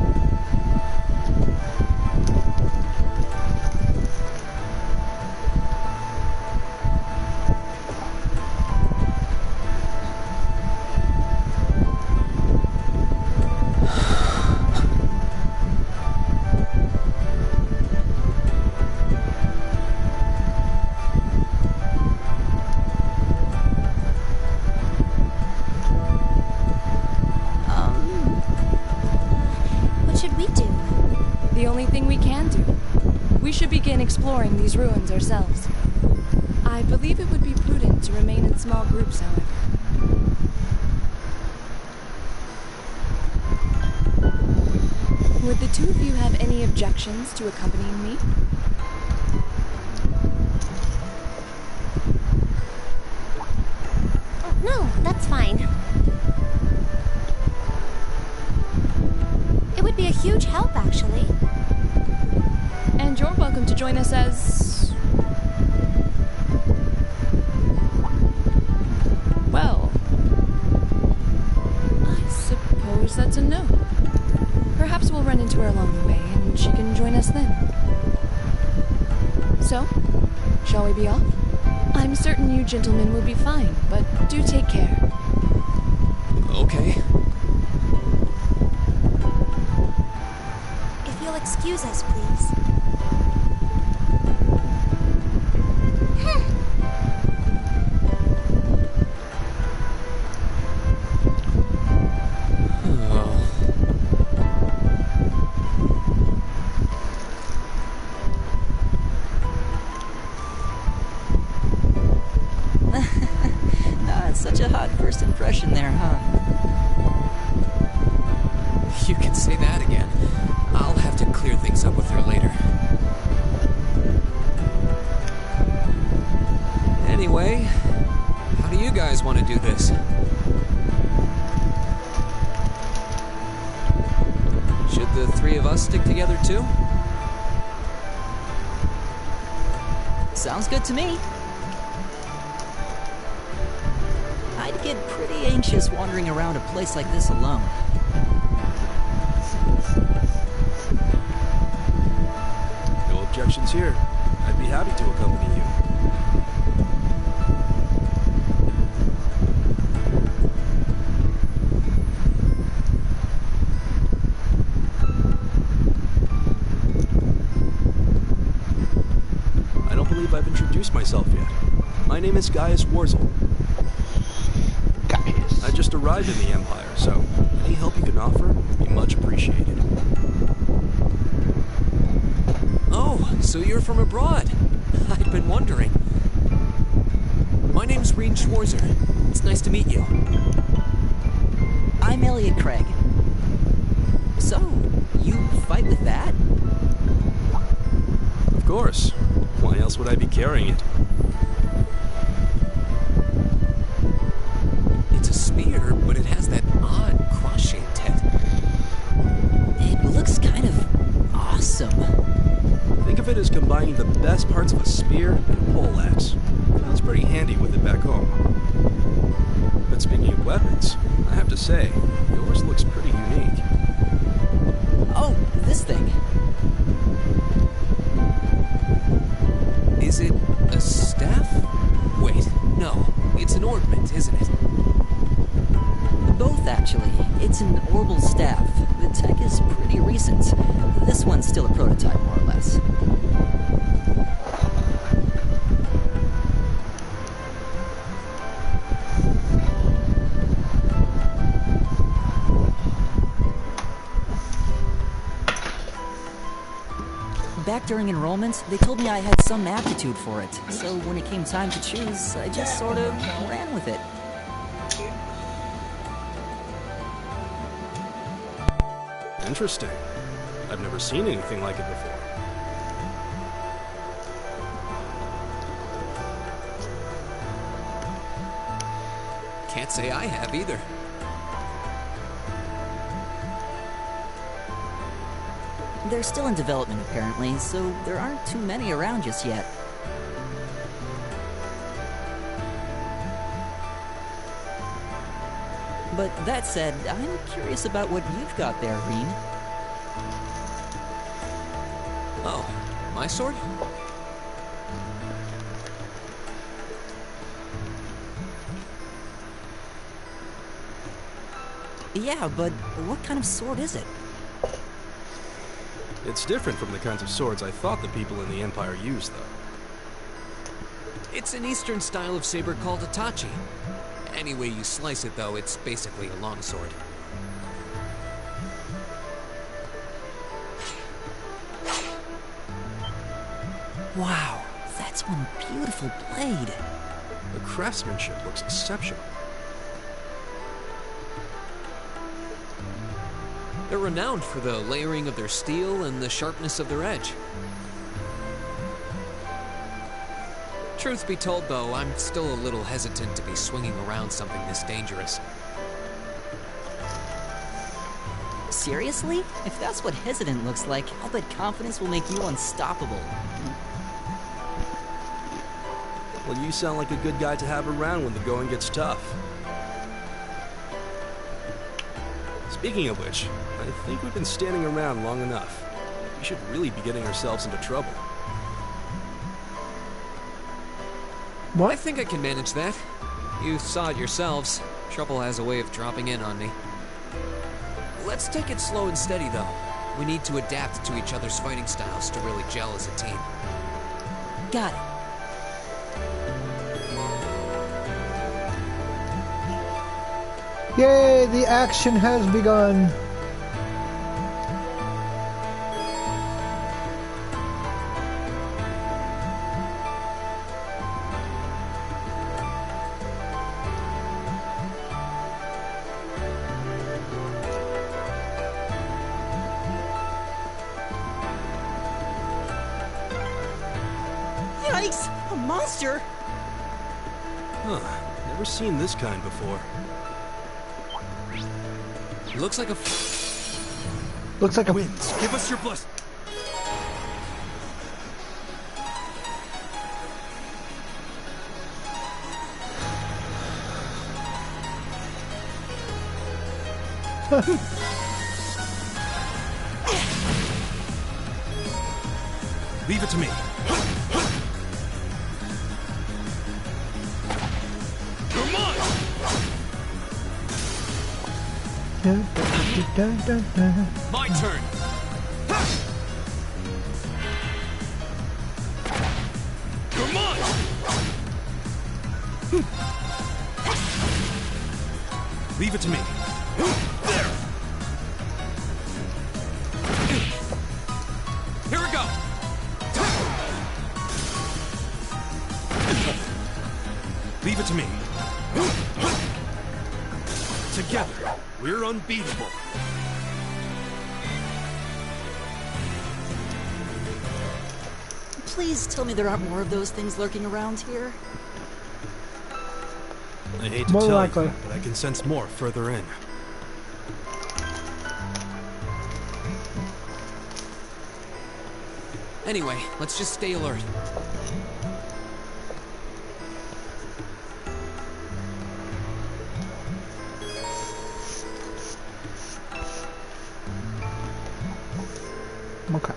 Exploring these ruins ourselves. I believe it would be prudent to remain in small groups, however. Would the two of you have any objections to accompanying me? Oh, no, that's fine. It would be a huge help, actually. And you're welcome to join us as... well... I suppose that's a no. Perhaps we'll run into her along the way, and she can join us then. So, shall we be off? I'm certain you gentlemen will be fine, but do take care. Okay. If you'll excuse us, please. Such a hot first impression there, huh? You can say that again. I'll have to clear things up with her later. Anyway, how do you guys want to do this? Should the three of us stick together too? Sounds good to me. I'd get pretty anxious wandering around a place like this alone. No objections here. I'd be happy to accompany you. I don't believe I've introduced myself yet. My name is Gaius Warzel. I just arrived in the Empire, so any help you can offer would be much appreciated. Oh, so you're from abroad. I'd been wondering. My name's Rean Schwarzer. It's nice to meet you. I'm Elliot Craig. So, you fight with that? Of course. Why else would I be carrying it? Spear, but it has that odd cross-shaped head. It looks kind of awesome. Think of it as combining the best parts of a spear and a poleaxe. Sounds pretty handy with it back home. But speaking of weapons, I have to say, yours looks pretty unique. Oh, this thing. Is it a staff? Wait, no. It's an ornament, isn't it? Both, actually. It's an Orbal staff. The tech is pretty recent. This one's still a prototype, more or less. Back during enrollment, they told me I had some aptitude for it. So when it came time to choose, I just sort of ran with it. Interesting. I've never seen anything like it before. Can't say I have either. They're still in development, apparently, so there aren't too many around just yet. But that said, I'm curious about what you've got there, Rean. Oh, my sword? Yeah, but what kind of sword is it? It's different from the kinds of swords I thought the people in the Empire used, though. It's an Eastern style of saber called a tachi. Any way you slice it, though, it's basically a longsword. Wow, that's one beautiful blade. The craftsmanship looks exceptional. They're renowned for the layering of their steel and the sharpness of their edge. Truth be told, though, I'm still a little hesitant to be swinging around something this dangerous. Seriously? If that's what hesitant looks like, I'll bet confidence will make you unstoppable. Well, you sound like a good guy to have around when the going gets tough. Speaking of which, I think we've been standing around long enough. We should really be getting ourselves into trouble. What? I think I can manage that. You saw it yourselves. Trouble has a way of dropping in on me. Let's take it slow and steady, though. We need to adapt to each other's fighting styles to really gel as a team. Got it. Yay, the action has begun. Yikes! A monster! Huh. Never seen this kind before. Looks like a... Looks like a... Winds, give us your blessing. Leave it to me. Come on! My turn. Come on! Leave it to me. There! Here we go. Leave it to me. Together, we're unbeatable. Please tell me there aren't more of those things lurking around here. I hate to More tell likely. you, but I can sense more further in. Anyway, let's just stay alert. Okay.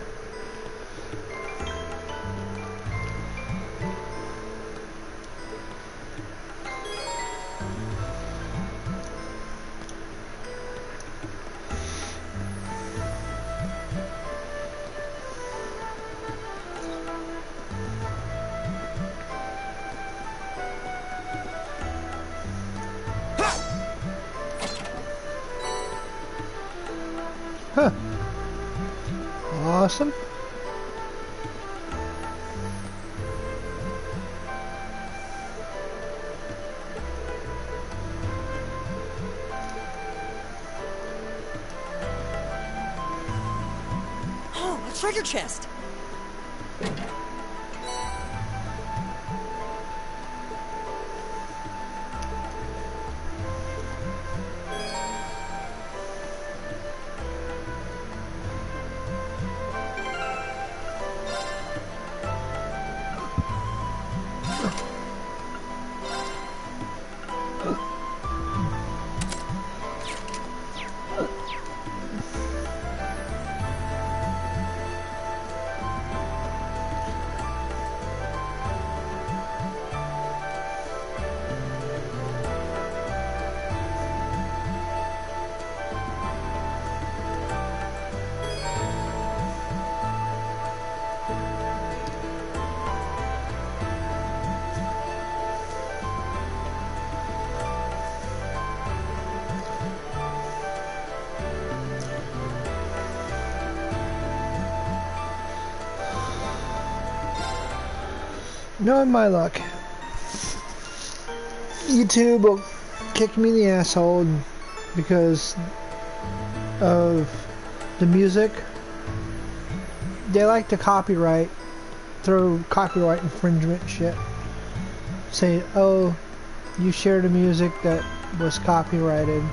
Huh. Awesome. Oh, a treasure chest! Knowing my luck, YouTube will kick me in the asshole because of the music. They like to copyright, throw copyright infringement shit. Say, oh, you shared a music that was copyrighted.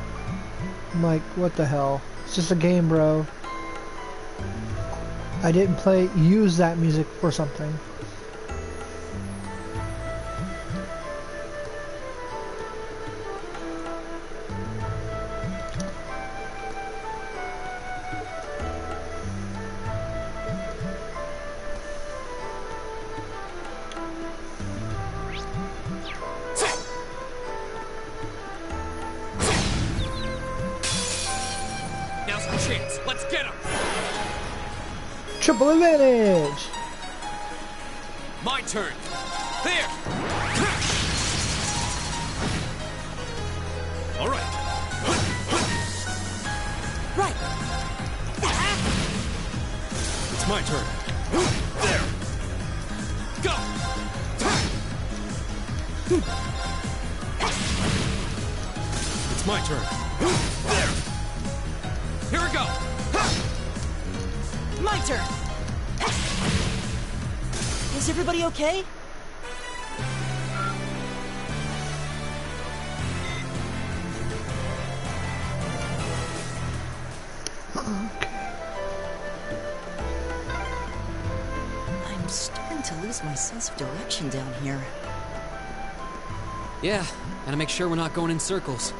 I'm like, what the hell? It's just a game, bro. I didn't use that music for something. Get him! Triple advantage! My turn! There! All right. Right. It's my turn. There! Go! It's my turn. There! Here we go! My turn. Is everybody okay? I'm starting to lose my sense of direction down here. Yeah, gotta make sure we're not going in circles.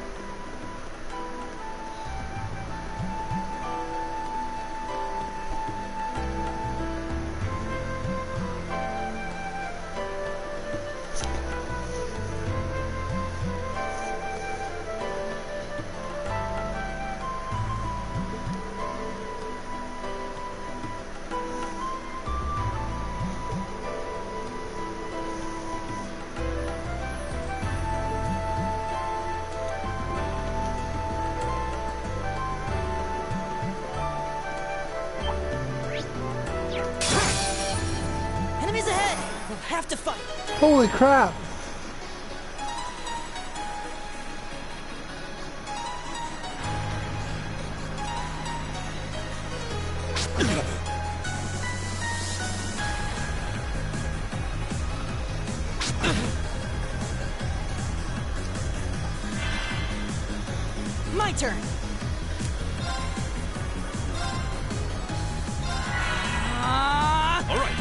Enemies ahead! We'll have to fight! Holy crap! My turn! All right.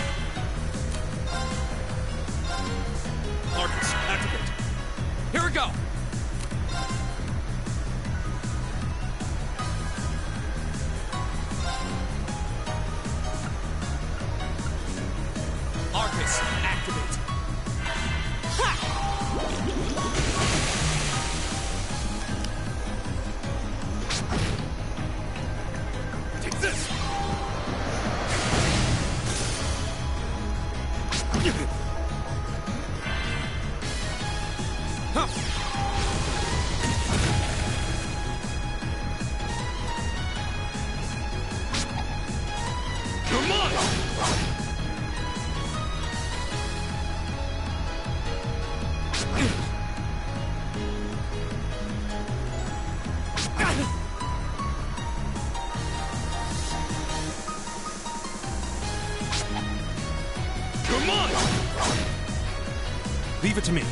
Arcus, activate. Here we go. Arcus, activate. Take this. Come on! Come on! Leave it to me.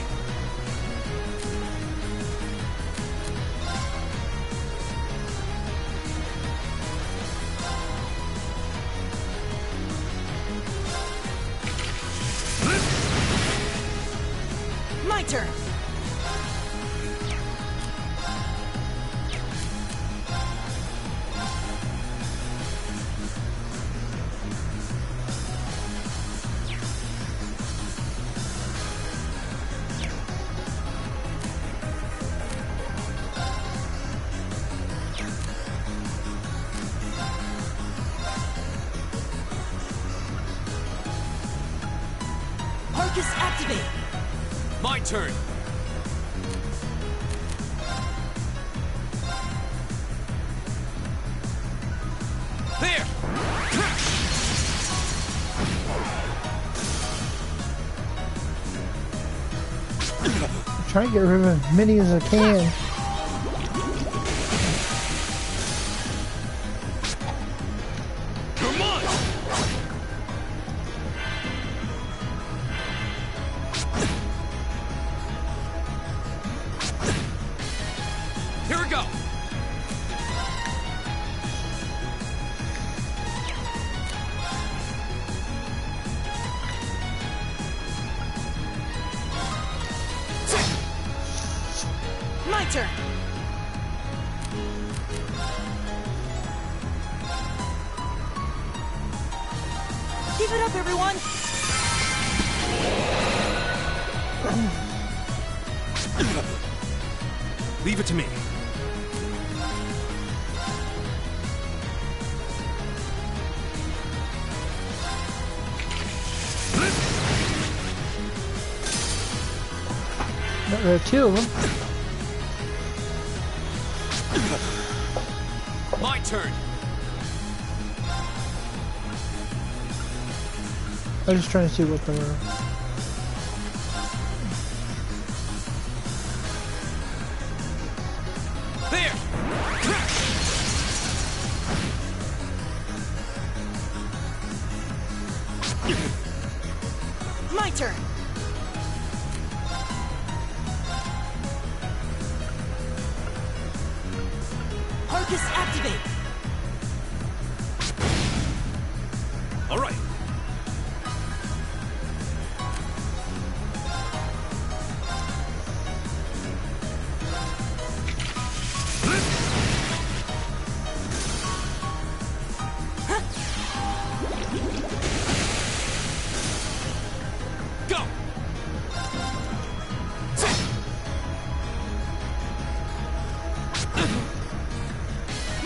My turn! Arcus, activate! My turn. There! I'm trying to get rid of as many as I can. Come on! Here we go! My turn! Give it up, everyone! Leave it to me. There are two of them. My turn. I'm just trying to see what they were. There. My turn. Arcus activate. All right. Go.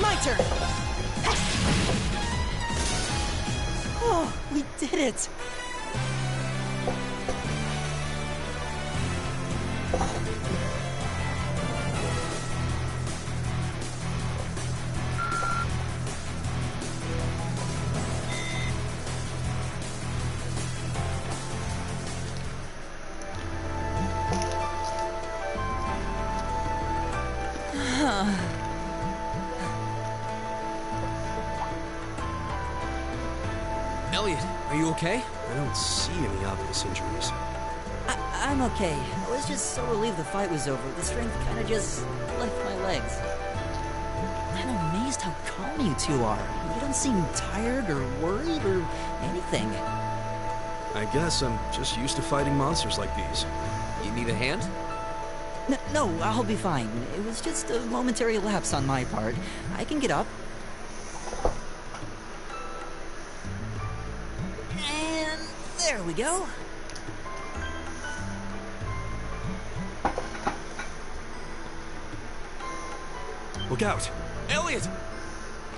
My turn. Oh, we did it. Elliot, are you okay? I don't see any obvious injuries. I'm okay. I was just so relieved the fight was over. The strength kind of just left my legs. I'm amazed how calm you two are. You don't seem tired or worried or anything. I guess I'm just used to fighting monsters like these. You need a hand? No, I'll be fine. It was just a momentary lapse on my part. I can get up. And there we go. Look out! Elliot!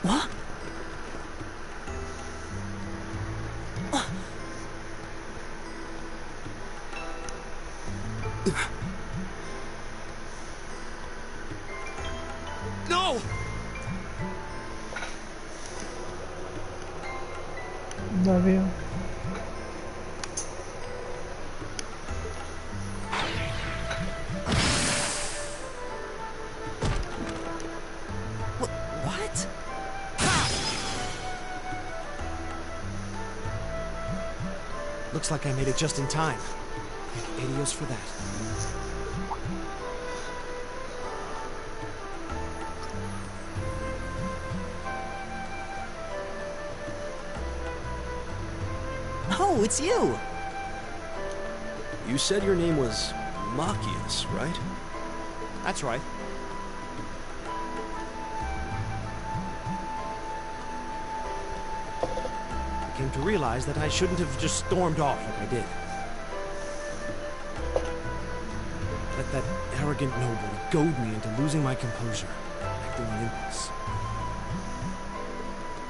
What? No! Love you. What? Looks like I made it just in time. Thank Adios for that. Oh, it's you! You said your name was Machias, right? That's right. I came to realize that I shouldn't have just stormed off like I did. Let that arrogant noble goad me into losing my composure, acting on impulse.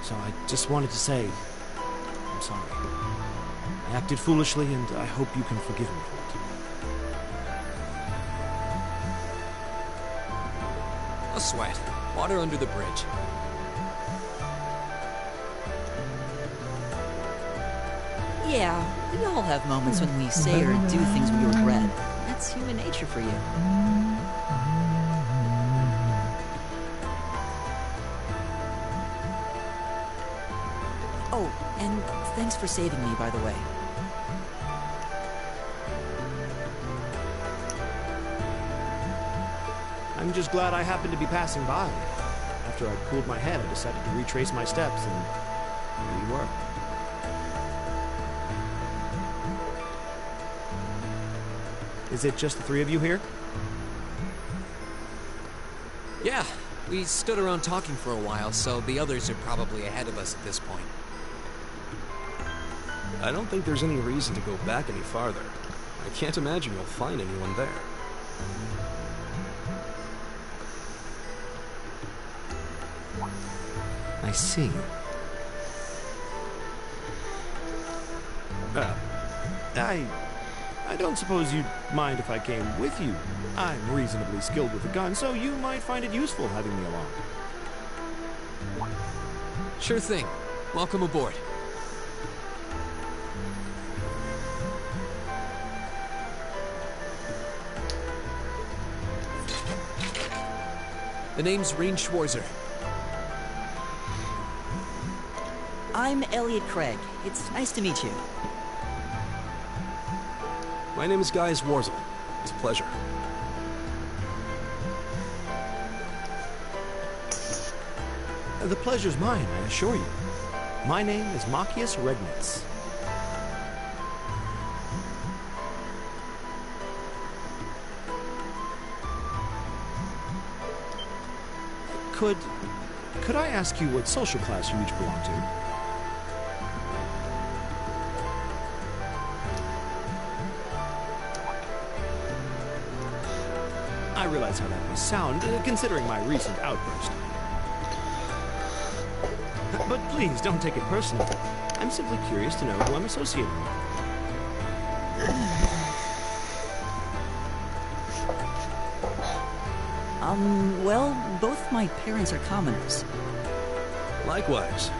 So I just wanted to say, I'm sorry. I acted foolishly, and I hope you can forgive me for it. A sweat. Water under the bridge. Yeah, we all have moments when we say or do things we regret. That's human nature for you. Oh, and thanks for saving me, by the way. I'm just glad I happened to be passing by. After I cooled my head, I decided to retrace my steps, and here you were. Is it just the three of you here? Yeah, we stood around talking for a while, so the others are probably ahead of us at this point. I don't think there's any reason to go back any farther. I can't imagine you'll find anyone there. I see. I don't suppose you'd mind if I came with you. I'm reasonably skilled with a gun, so you might find it useful having me along. Sure thing. Welcome aboard. The name's Rean Schwarzer. I'm Elliot Craig. It's nice to meet you. My name is Guy Zwarzel. It's a pleasure. The pleasure's mine, I assure you. My name is Machias Regnitz. Could I ask you what social class you each belong to? I realize how that must sound, considering my recent outburst. But please, don't take it personally. I'm simply curious to know who I'm associated with. Well, both my parents are commoners. Likewise.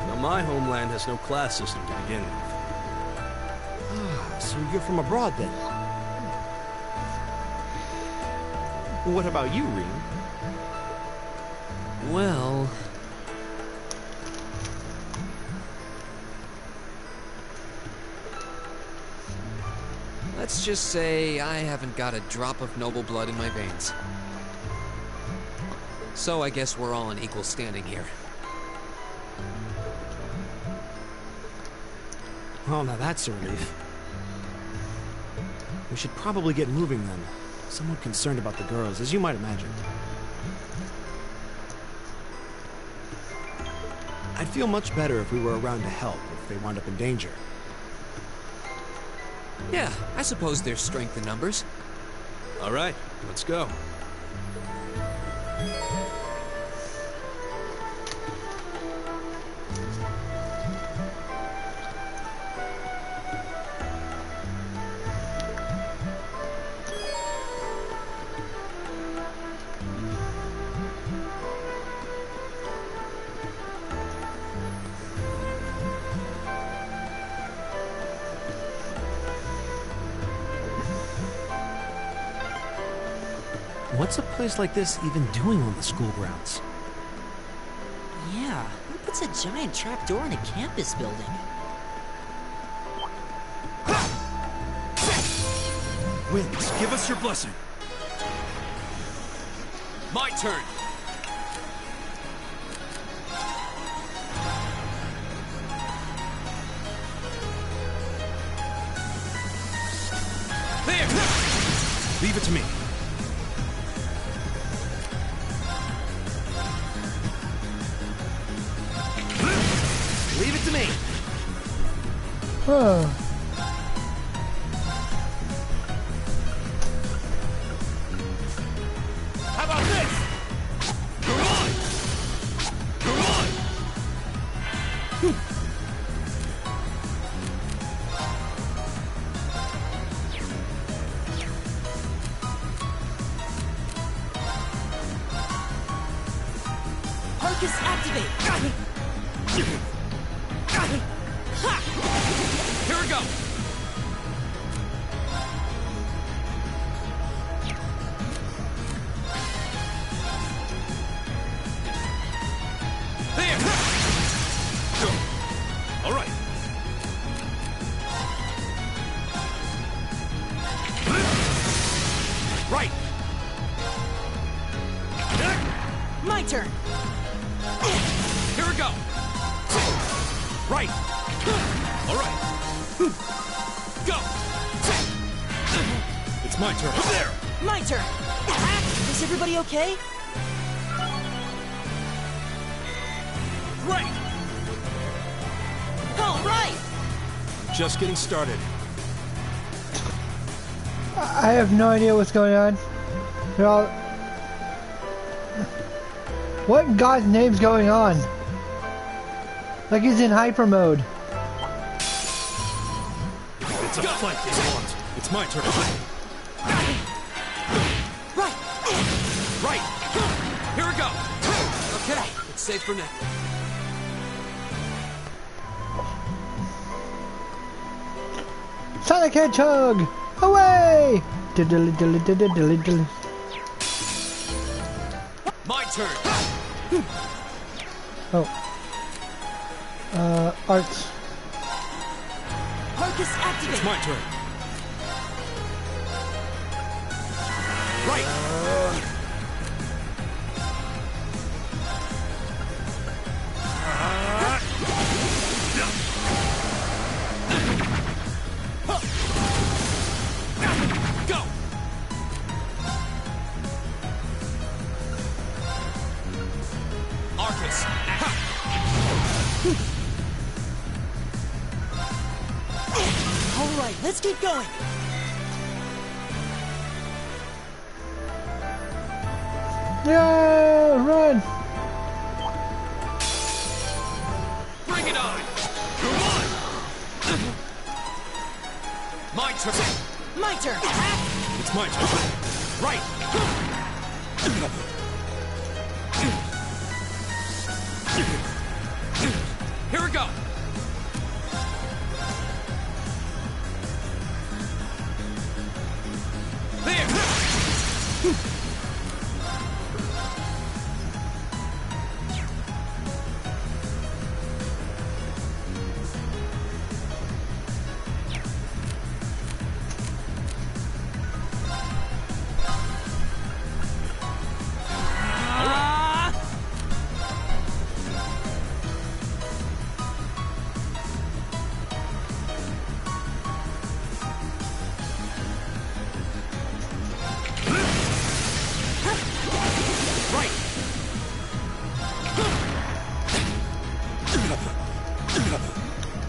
Now, my homeland has no class system to begin with. Ah, so you're from abroad then? What about you, Rean? Well... let's just say I haven't got a drop of noble blood in my veins. So I guess we're all in equal standing here. Oh, now that's a relief. We should probably get moving then. Somewhat concerned about the girls, as you might imagine. I'd feel much better if we were around to help if they wound up in danger. Yeah, I suppose there's strength in numbers. All right, let's go. What's a place like this even doing on the school grounds? Yeah, who puts a giant trapdoor in a campus building? Winds, give us your blessing. My turn. There! Leave it to me. Leave it to me. Oh. How about this? Come on! Come on! Arcus, activate! Here we go. There. All right. Right. My turn! Here we go. Right. All right. Go. It's my turn. There. My turn! Is everybody okay? Right. All right! Just getting started. I have no idea what's going on. They're all... What in God's name's going on? Like he's in hyper mode. It's a fight they want. It's my turn. Right! Right! Here we go! Okay, it's safe for now. Sonic Hedgehog! Away! Diddly diddly diddly diddly diddly. My turn! Oh. Arts. Arcus activate! It's my turn. Right! Go! Arcus! All right, let's keep going. Yeah, run! Bring it on! Come on! My turn! My turn! It's my turn. Right! Here we go! There!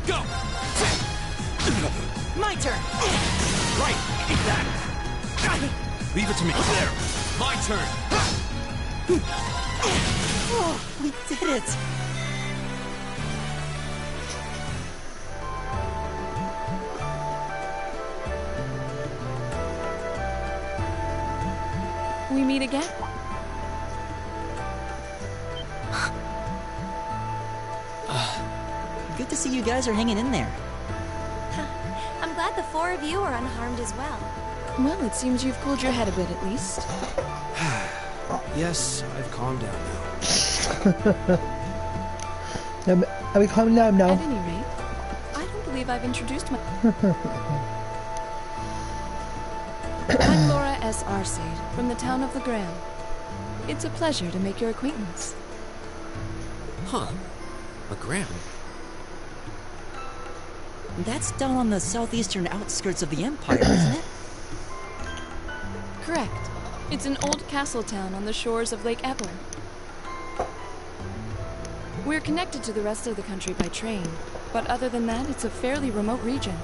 Go! My turn! Right! Eat that! Leave it to me. There. My turn! Oh, we did it! We meet again? Good to see you guys are hanging in there. I'm glad the four of you are unharmed as well. Well, it seems you've cooled your head a bit at least. Yes, I've calmed down now. Are we calming down now? At any rate, I don't believe I've introduced my... I'm Laura S. Arcade, from the town of Legrand. It's a pleasure to make your acquaintance. Huh. Legrand? That's down on the southeastern outskirts of the Empire, isn't it? Correct. It's an old castle town on the shores of Lake Ebor. We're connected to the rest of the country by train, but other than that, it's a fairly remote region.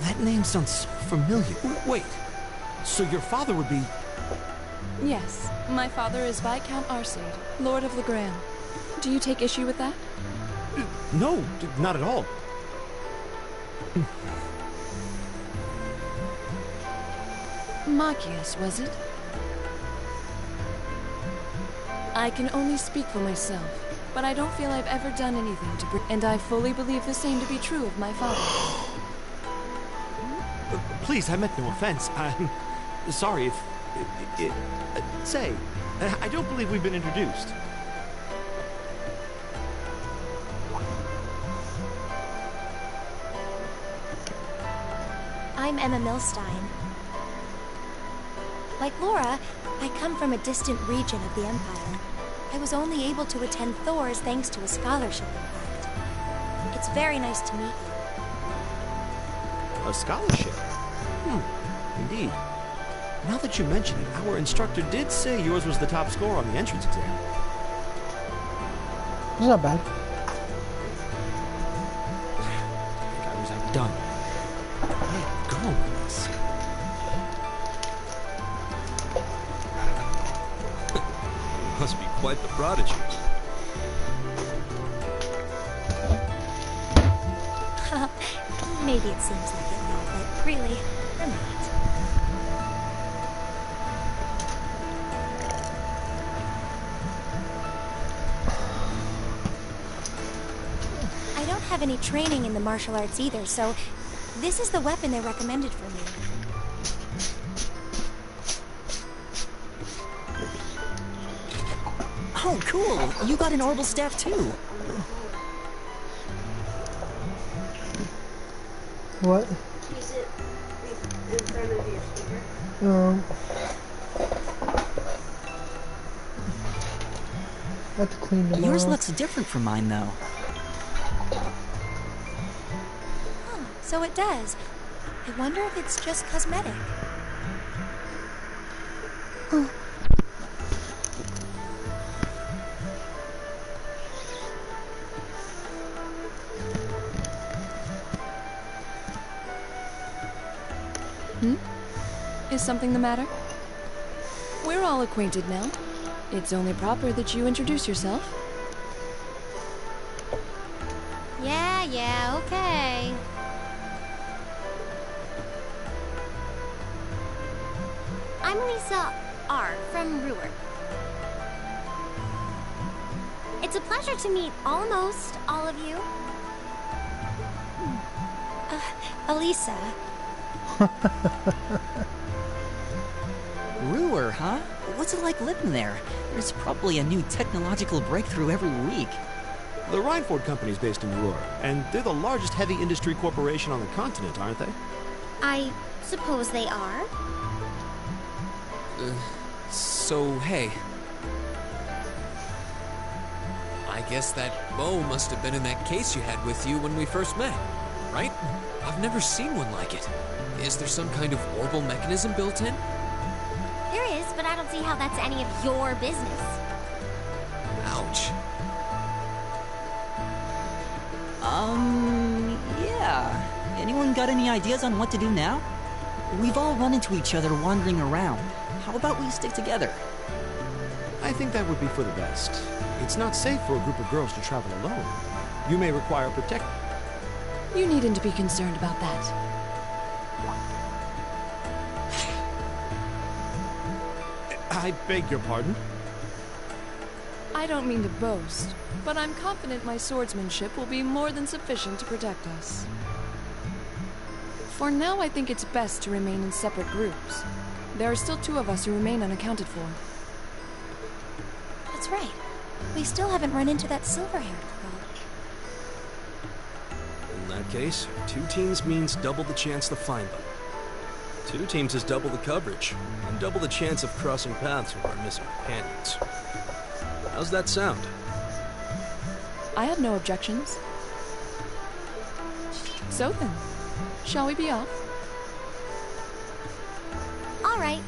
That name sounds familiar. Wait, so your father would be... Yes, my father is Viscount Arcade, Lord of Legrand. Do you take issue with that? No, not at all. Machias, was it? I can only speak for myself, but I don't feel I've ever done anything to bring... And I fully believe the same to be true of my father. Please, I meant no offense. I'm sorry if... say, I don't believe we've been introduced. I'm Emma Milstein. Like Laura, I come from a distant region of the Empire. I was only able to attend Thor's thanks to a scholarship, in fact. It's very nice to meet you. A scholarship? Indeed. Now that you mention it, our instructor did say yours was the top score on the entrance exam. It's not bad. I think I was outdone. Hey, go with this. Must be quite the prodigy. Maybe it seems like it now, but really, I'm not. I don't have any training in the martial arts either, so this is the weapon they recommended for me. Oh, cool! You got an orbital staff too! What? Use it in front of your speaker. I have to clean them Yours off. looks different from mine, though. Huh, so it does. I wonder if it's just cosmetic. Oh. Is something the matter? We're all acquainted now. It's only proper that you introduce yourself. Yeah, okay. I'm Lisa R. from Ruhr. It's a pleasure to meet almost all of you. Elisa. Ruhr, huh? What's it like living there? There's probably a new technological breakthrough every week. The Reinford Company's based in Ruhr, and they're the largest heavy industry corporation on the continent, aren't they? I suppose they are. So, hey. I guess that bow must have been in that case you had with you when we first met, right? I've never seen one like it. Is there some kind of orbital mechanism built in? There is, but I don't see how that's any of your business. Ouch. Yeah. Anyone got any ideas on what to do now? We've all run into each other wandering around. How about we stick together? I think that would be for the best. It's not safe for a group of girls to travel alone. You may require protection. You needn't be concerned about that. I beg your pardon? I don't mean to boast, but I'm confident my swordsmanship will be more than sufficient to protect us. For now, I think it's best to remain in separate groups. There are still 2 of us who remain unaccounted for. That's right. We still haven't run into that silver-haired girl. In that case, 2 teams means double the chance to find them. 2 teams is double the coverage, and double the chance of crossing paths with our missing companions. How's that sound? I have no objections. So then, shall we be off? All right.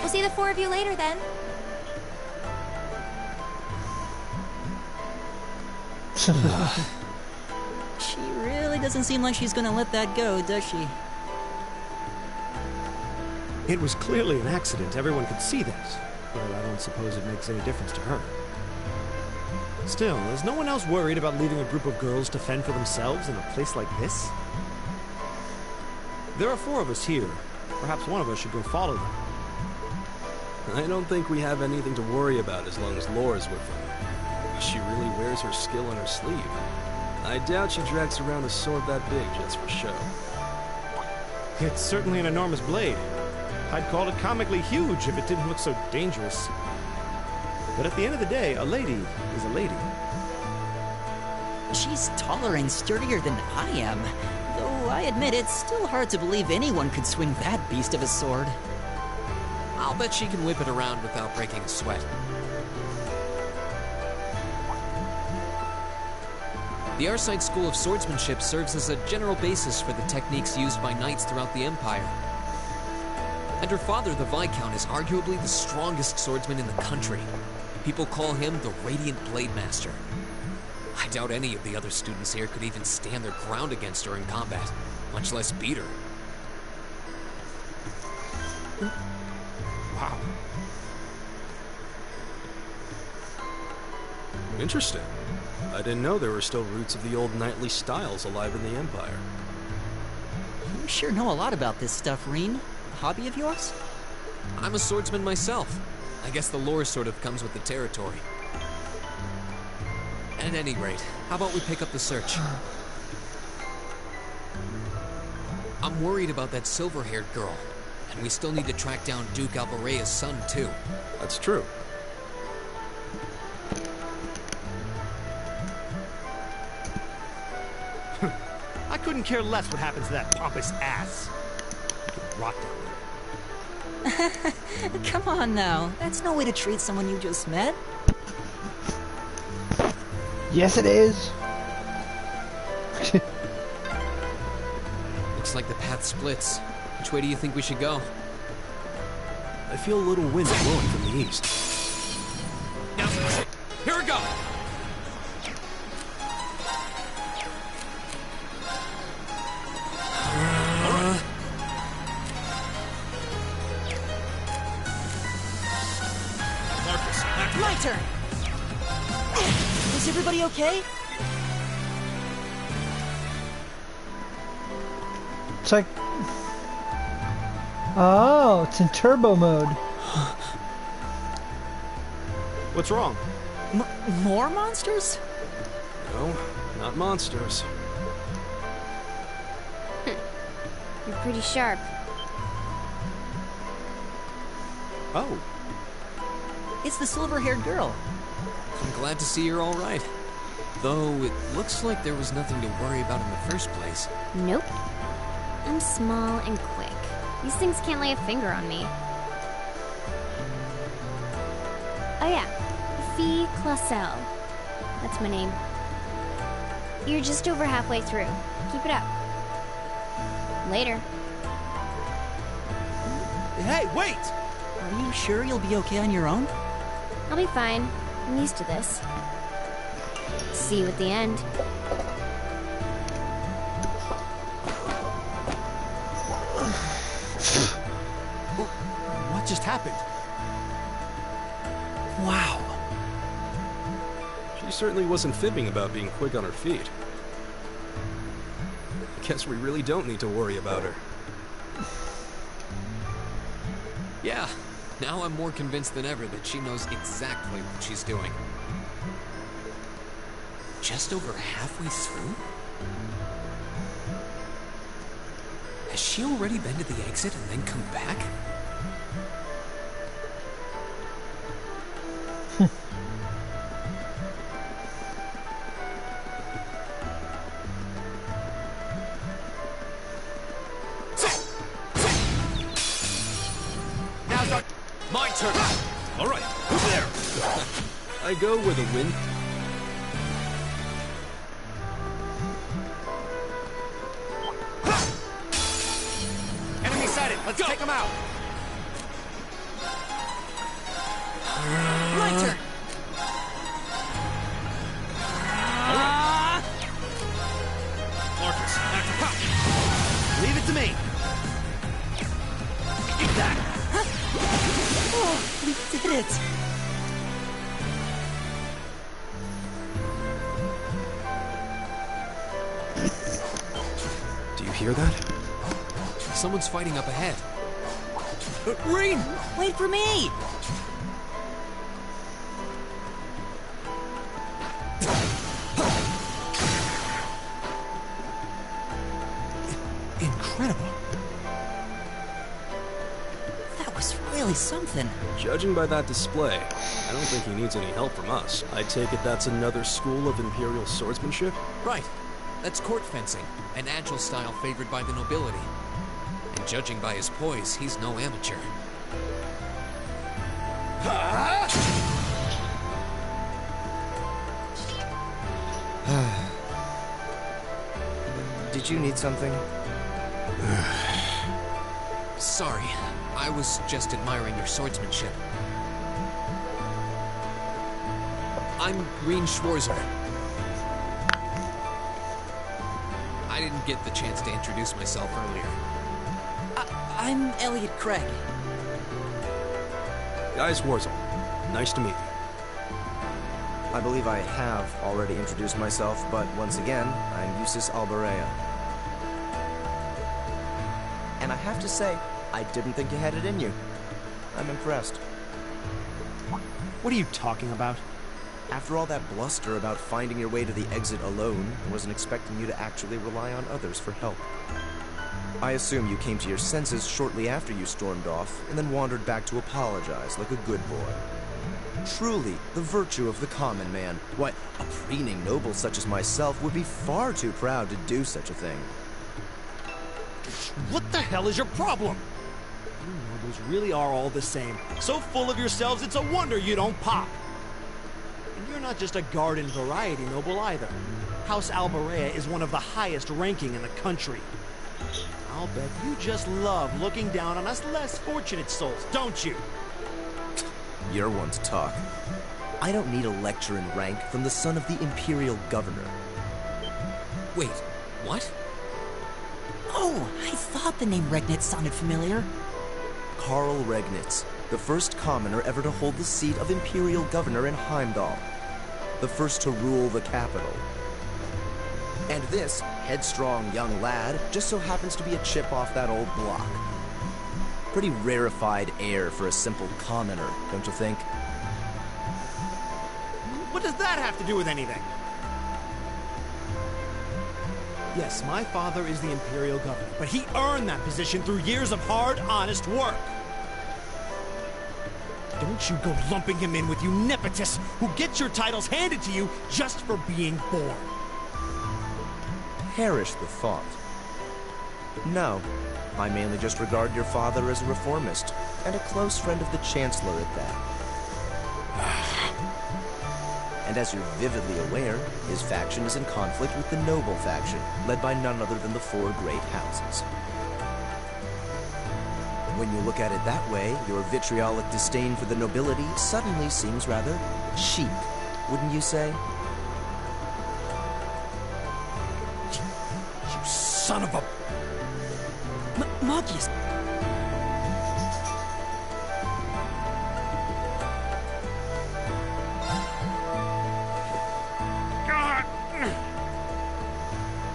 We'll see the 4 of you later then. She really doesn't seem like she's gonna let that go, does she? It was clearly an accident. Everyone could see that. But I don't suppose it makes any difference to her. Still, is no one else worried about leaving a group of girls to fend for themselves in a place like this? There are 4 of us here. Perhaps one of us should go follow them. I don't think we have anything to worry about as long as Laura's with them. She really wears her skill on her sleeve. I doubt she drags around a sword that big just for show. It's certainly an enormous blade. I'd call it comically huge if it didn't look so dangerous. But at the end of the day, a lady is a lady. She's taller and sturdier than I am. Though I admit it's still hard to believe anyone could swing that beast of a sword. I'll bet she can whip it around without breaking a sweat. The Arcite School of Swordsmanship serves as a general basis for the techniques used by knights throughout the Empire. And her father, the Viscount, is arguably the strongest swordsman in the country. People call him the Radiant Blade Master. I doubt any of the other students here could even stand their ground against her in combat, much less beat her. Wow. Interesting. I didn't know there were still roots of the old knightly styles alive in the Empire. You sure know a lot about this stuff, Rean. A hobby of yours? I'm a swordsman myself. I guess the lore sort of comes with the territory. At any rate, how about we pick up the search? I'm worried about that silver-haired girl. And we still need to track down Duke Alvarea's son, too. That's true. I couldn't care less what happens to that pompous ass. Rot down there. Come on now. That's no way to treat someone you just met. Yes, it is. Looks like the path splits. Which way do you think we should go? I feel a little wind blowing from the east. Now, here we go! My turn! Is everybody okay? It's like... Oh, it's in turbo mode. What's wrong? More monsters? No, not monsters. You're pretty sharp. Oh. It's the silver-haired girl. I'm glad to see you're all right. Though it looks like there was nothing to worry about in the first place. Nope. I'm small and quick. These things can't lay a finger on me. Oh yeah, Fee Clausel. That's my name. You're just over halfway through. Keep it up. Later. Hey, wait! Are you sure you'll be okay on your own? I'll be fine. I'm used to this. See you at the end. What just happened? Wow. She certainly wasn't fibbing about being quick on her feet. I guess we really don't need to worry about her. Yeah, now I'm more convinced than ever that she knows exactly what she's doing. Just over halfway through? Has she already been to the exit and then come back? My turn! Alright, who's there? I go where the wind... Enemy sighted! Let's take them out! My turn! Marcus, back to pop! Leave it to me! Eat that! Oh, we did it! Do you hear that? Someone's fighting up ahead. Rean! Wait for me! Incredible. That was really something. Judging by that display, I don't think he needs any help from us. I take it that's another school of Imperial swordsmanship? Right. That's court fencing, an agile style favored by the nobility. And judging by his poise, he's no amateur. Did you need something? Sorry, I was just admiring your swordsmanship. I'm Rean Schwarzer. I didn't get the chance to introduce myself earlier. I'm Elliot Craig. Guy Schwarzel. Nice to meet I believe I have already introduced myself, but once again, I'm Yusis Alberea. And I have to say, I didn't think you had it in you. I'm impressed. What are you talking about? After all that bluster about finding your way to the exit alone, I wasn't expecting you to actually rely on others for help. I assume you came to your senses shortly after you stormed off, and then wandered back to apologize like a good boy. Truly, the virtue of the common man. Why, a preening noble such as myself would be far too proud to do such a thing. What the hell is your problem? You nobles really are all the same. So full of yourselves, it's a wonder you don't pop. And you're not just a garden variety noble either. House Alberea is one of the highest ranking in the country. I'll bet you just love looking down on us less fortunate souls, don't you? You're one to talk. I don't need a lecture in rank from the son of the Imperial Governor. Wait, what? Oh, I thought the name Regnitz sounded familiar. Karl Regnitz, the first commoner ever to hold the seat of Imperial Governor in Heimdall. The first to rule the capital. And this headstrong young lad just so happens to be a chip off that old block. Pretty rarefied air for a simple commoner, don't you think? What does that have to do with anything? Yes, my father is the Imperial Governor, but he earned that position through years of hard, honest work. Don't you go lumping him in with you nepotists who get your titles handed to you just for being born. Perish the thought. No, I mainly just regard your father as a reformist, and a close friend of the Chancellor at that. And as you're vividly aware, his faction is in conflict with the noble faction, led by none other than the four great houses. When you look at it that way, your vitriolic disdain for the nobility suddenly seems rather cheap, wouldn't you say? You son of a... Magius!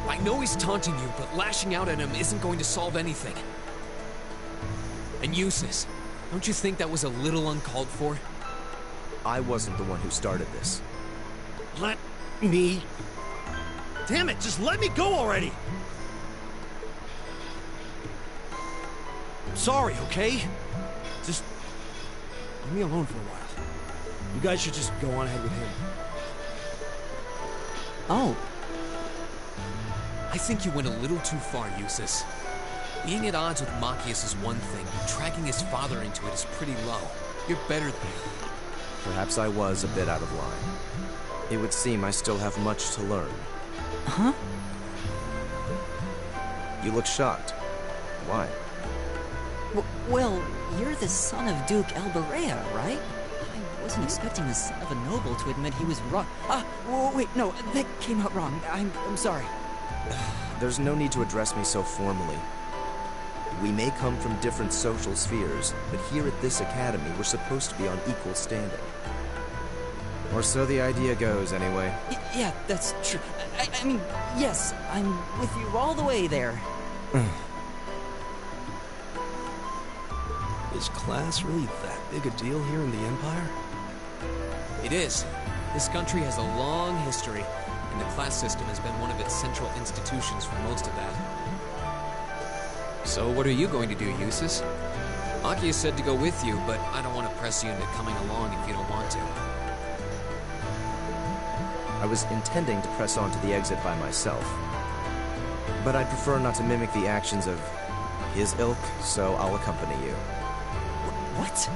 I know he's taunting you, but lashing out at him isn't going to solve anything. And Yusis, don't you think that was a little uncalled for? I wasn't the one who started this. Let me... Damn it, just let me go already! I'm sorry, okay? Just... leave me alone for a while. You guys should just go on ahead with him. Oh. I think you went a little too far, Yusis. Being at odds with Machias is one thing, but dragging his father into it is pretty low. You're better than him. Perhaps I was a bit out of line. It would seem I still have much to learn. Huh? You look shocked. Why? Well, you're the son of Duke Alberea, right? I wasn't expecting the son of a noble to admit he was wrong. Wait, no, that came out wrong. I'm sorry. There's no need to address me so formally. We may come from different social spheres, but here at this academy, we're supposed to be on equal standing. Or so the idea goes, anyway. Yeah, that's true. I mean, yes, I'm with you all the way there. Is class really that big a deal here in the Empire? It is. This country has a long history, and the class system has been one of its central institutions for most of that. So what are you going to do, Yusis? Machias said to go with you, but I don't want to press you into coming along if you don't want to. I was intending to press on to the exit by myself. But I'd prefer not to mimic the actions of his ilk, so I'll accompany you. What?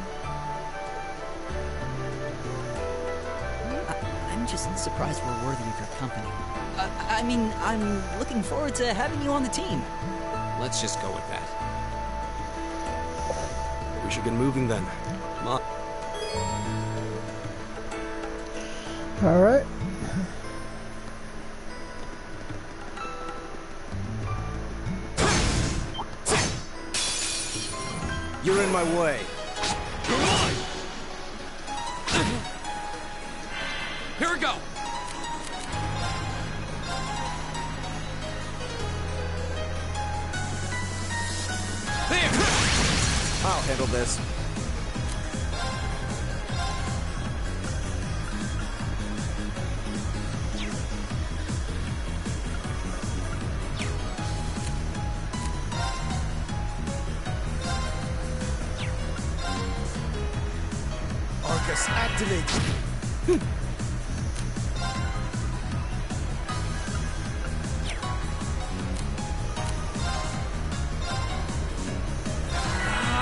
I'm just surprised we're worthy of your company. I mean, I'm looking forward to having you on the team. Let's just go with that. We should get moving then. Come on. Alright. You're in my way. Here Here we go! There! I'll handle this. Arcus, activate!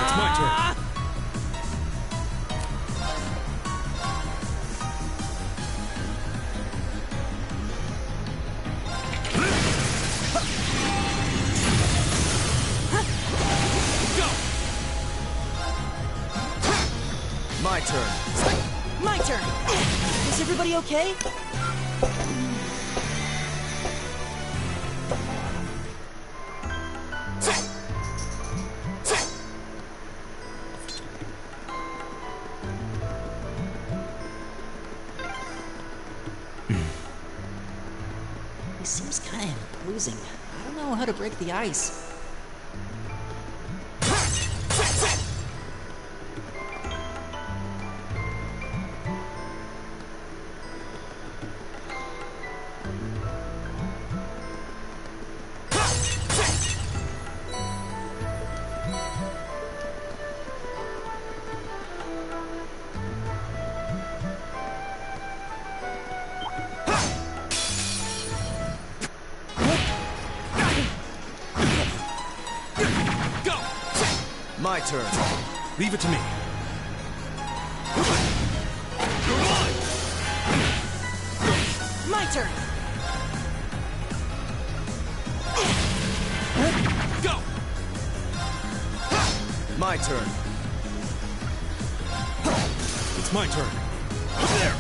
It's my turn. My turn. My turn! Is everybody okay? He seems kind of imposing. I don't know how to break the ice. My turn. Leave it to me. My turn! Go! My turn. It's my turn. There!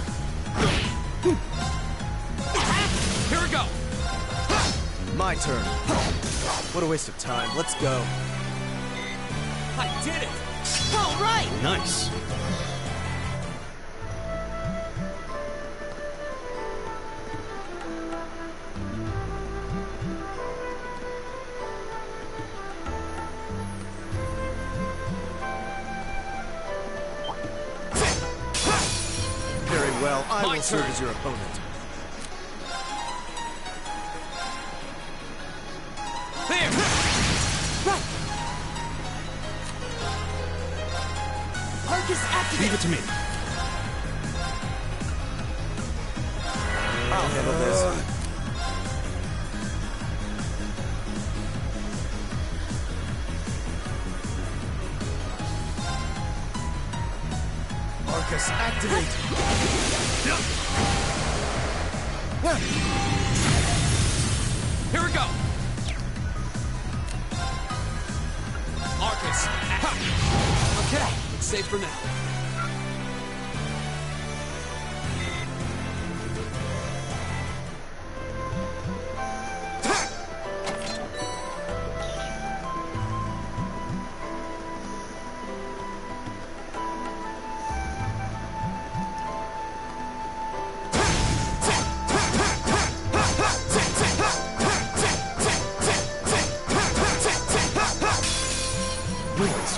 Here we go! My turn. What a waste of time. Let's go. I did it! All right! Nice. Very well. I My will serve turn. as your opponent. There! Right! Arcus, activate! Leave it to me. I'll handle this. Arcus, activate! Here we go! Arcus! Okay, it's safe for now.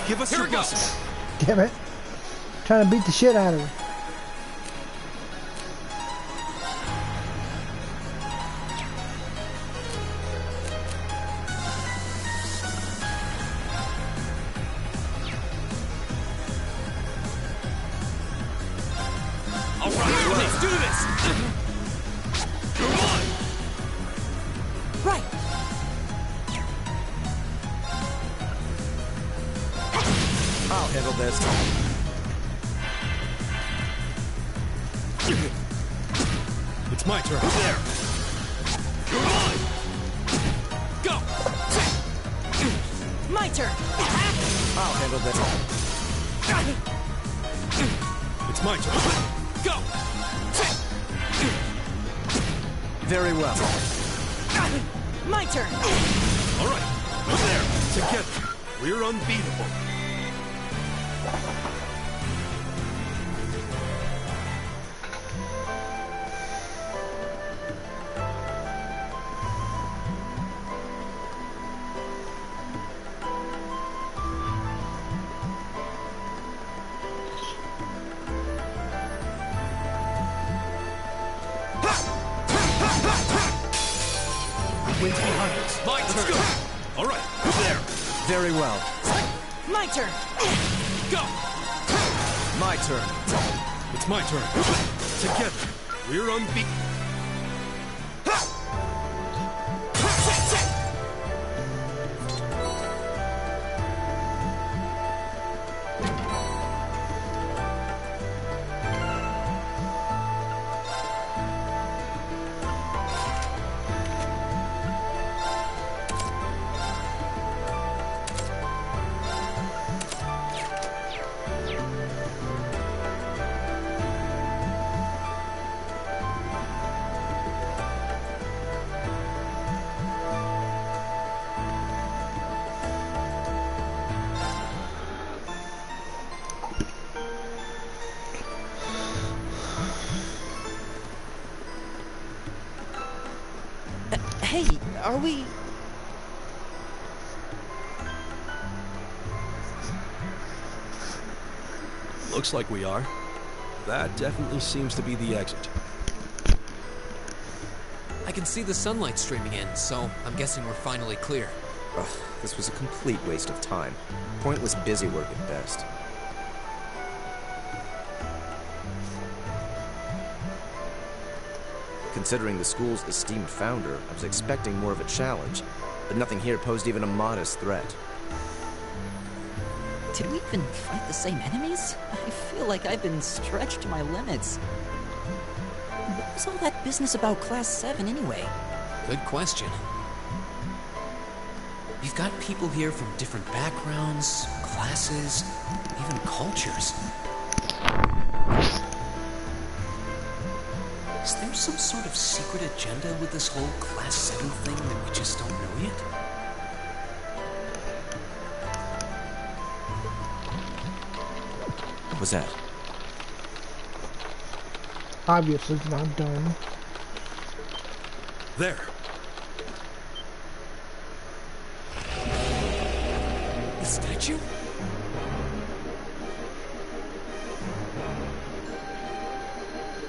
Give us your blessing. Damn it. Trying to beat the shit out of her. All right, let's do this. Come on. Right! I'll handle this. It's my turn. There. Come on. Go. My turn! I'll handle this. It's my turn. Go. Very well. My turn! All right. There. Together, we're unbeatable. Wind's behind us. My turn. Let's go. All right. There. Very well. My turn. Go. My turn. It's my turn. Together, we're unbeaten. Hey, are we... Looks like we are. That definitely seems to be the exit. I can see the sunlight streaming in, so I'm guessing we're finally clear. Ugh, this was a complete waste of time. Pointless busy work at best. Considering the school's esteemed founder, I was expecting more of a challenge, but nothing here posed even a modest threat. Did we even fight the same enemies? I feel like I've been stretched to my limits. What was all that business about Class 7 anyway? Good question. You've got people here from different backgrounds, classes, even cultures. Is there some sort of secret agenda with this whole Class 7 thing that we just don't know yet? What was that? Obviously it's not done. There. The statue?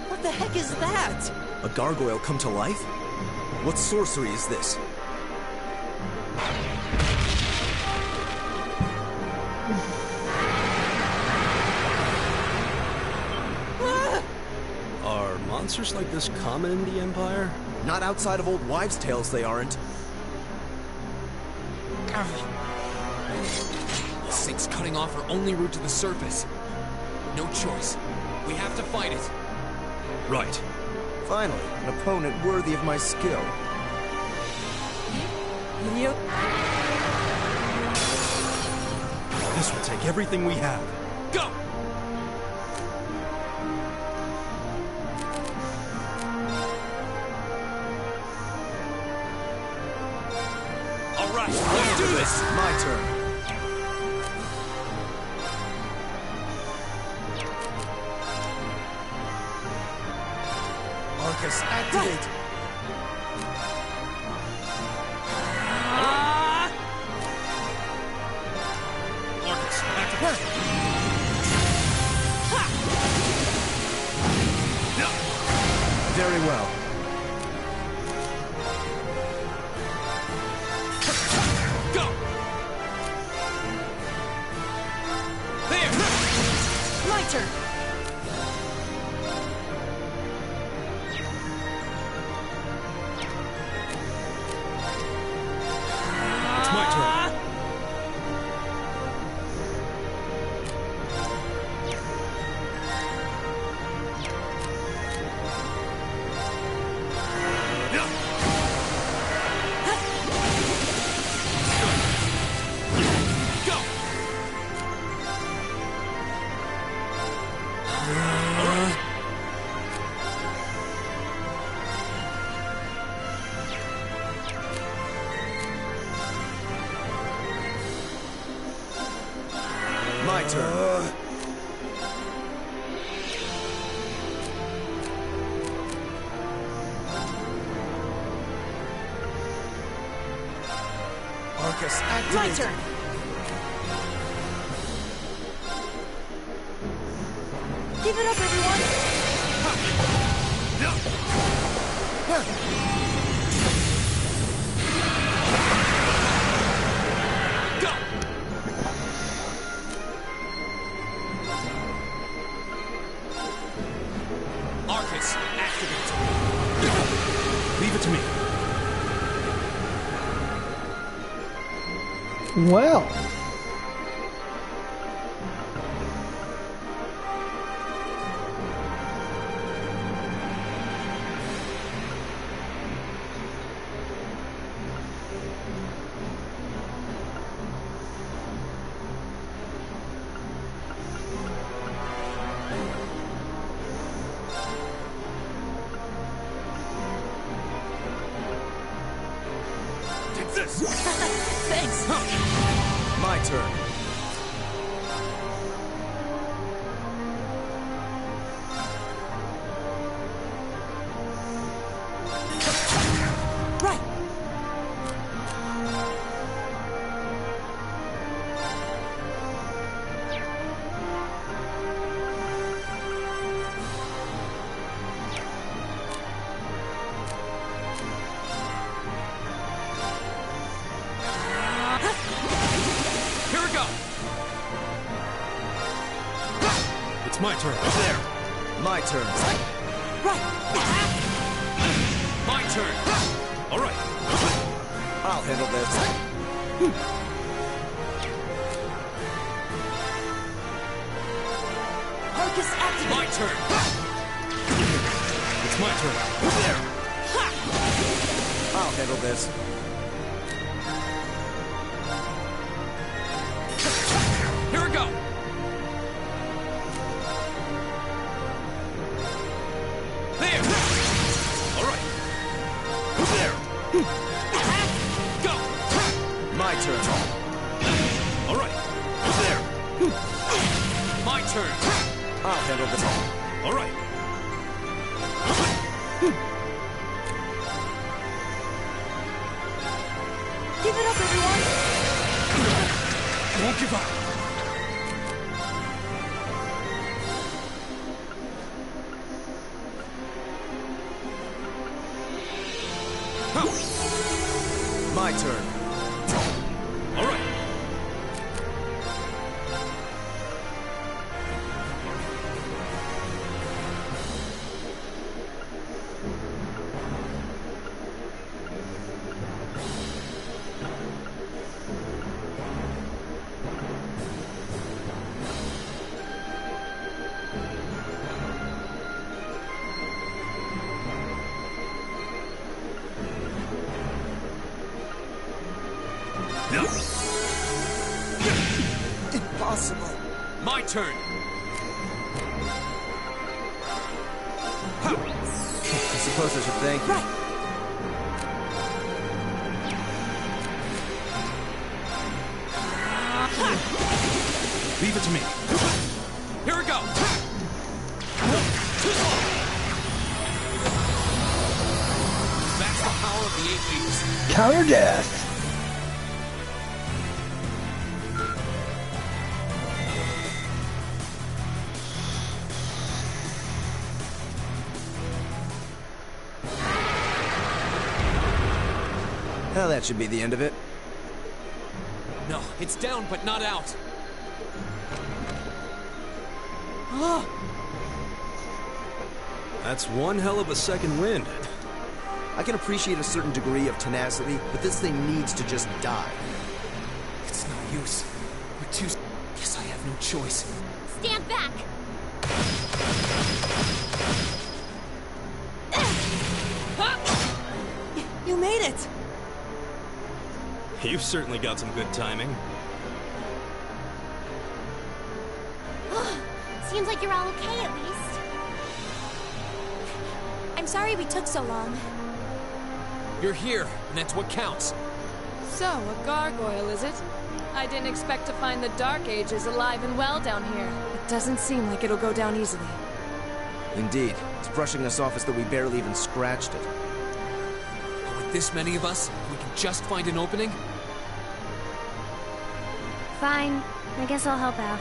What the heck is that? A gargoyle come to life? What sorcery is this? Are monsters like this common in the Empire? Not outside of old wives' tales, they aren't. This thing's cutting off our only route to the surface. No choice. We have to fight it. Right. Finally, an opponent worthy of my skill. This will take everything we have. Go! All right, let's do this. My turn. Arcus, activate! Arcus, activate! Very well. Go! There! My turn. It's my turn. Go! My turn. Arcus, activate! My turn. Give it up, everyone. Well. Thanks. My turn. Right. It's my turn. There. My turn. Right. My turn. All right. I'll handle this. Focus activate. My turn. It's my turn. There. I'll handle this. Here we go. There. All right. There. Go. My turn. All right. There. My turn. I'll handle this. All right. Give it up, everyone. Won't give up. My turn. All right. Impossible. My turn. I suppose I should thank you. Right. Leave it to me. Here we go. That's the power of the 8 leaves. Counter death. Well, that should be the end of it. No, it's down but not out. That's one hell of a second wind. I can appreciate a certain degree of tenacity, but this thing needs to just die. It's no use. We're too... Guess I have no choice. Stand back! You made it! You've certainly got some good timing. Seems like you're all okay at least. I'm sorry we took so long. You're here, and that's what counts. So, a gargoyle, is it? I didn't expect to find the Dark Ages alive and well down here. It doesn't seem like it'll go down easily. Indeed. It's brushing us off as though we barely even scratched it. With this many of us, we can just find an opening? Fine. I guess I'll help out.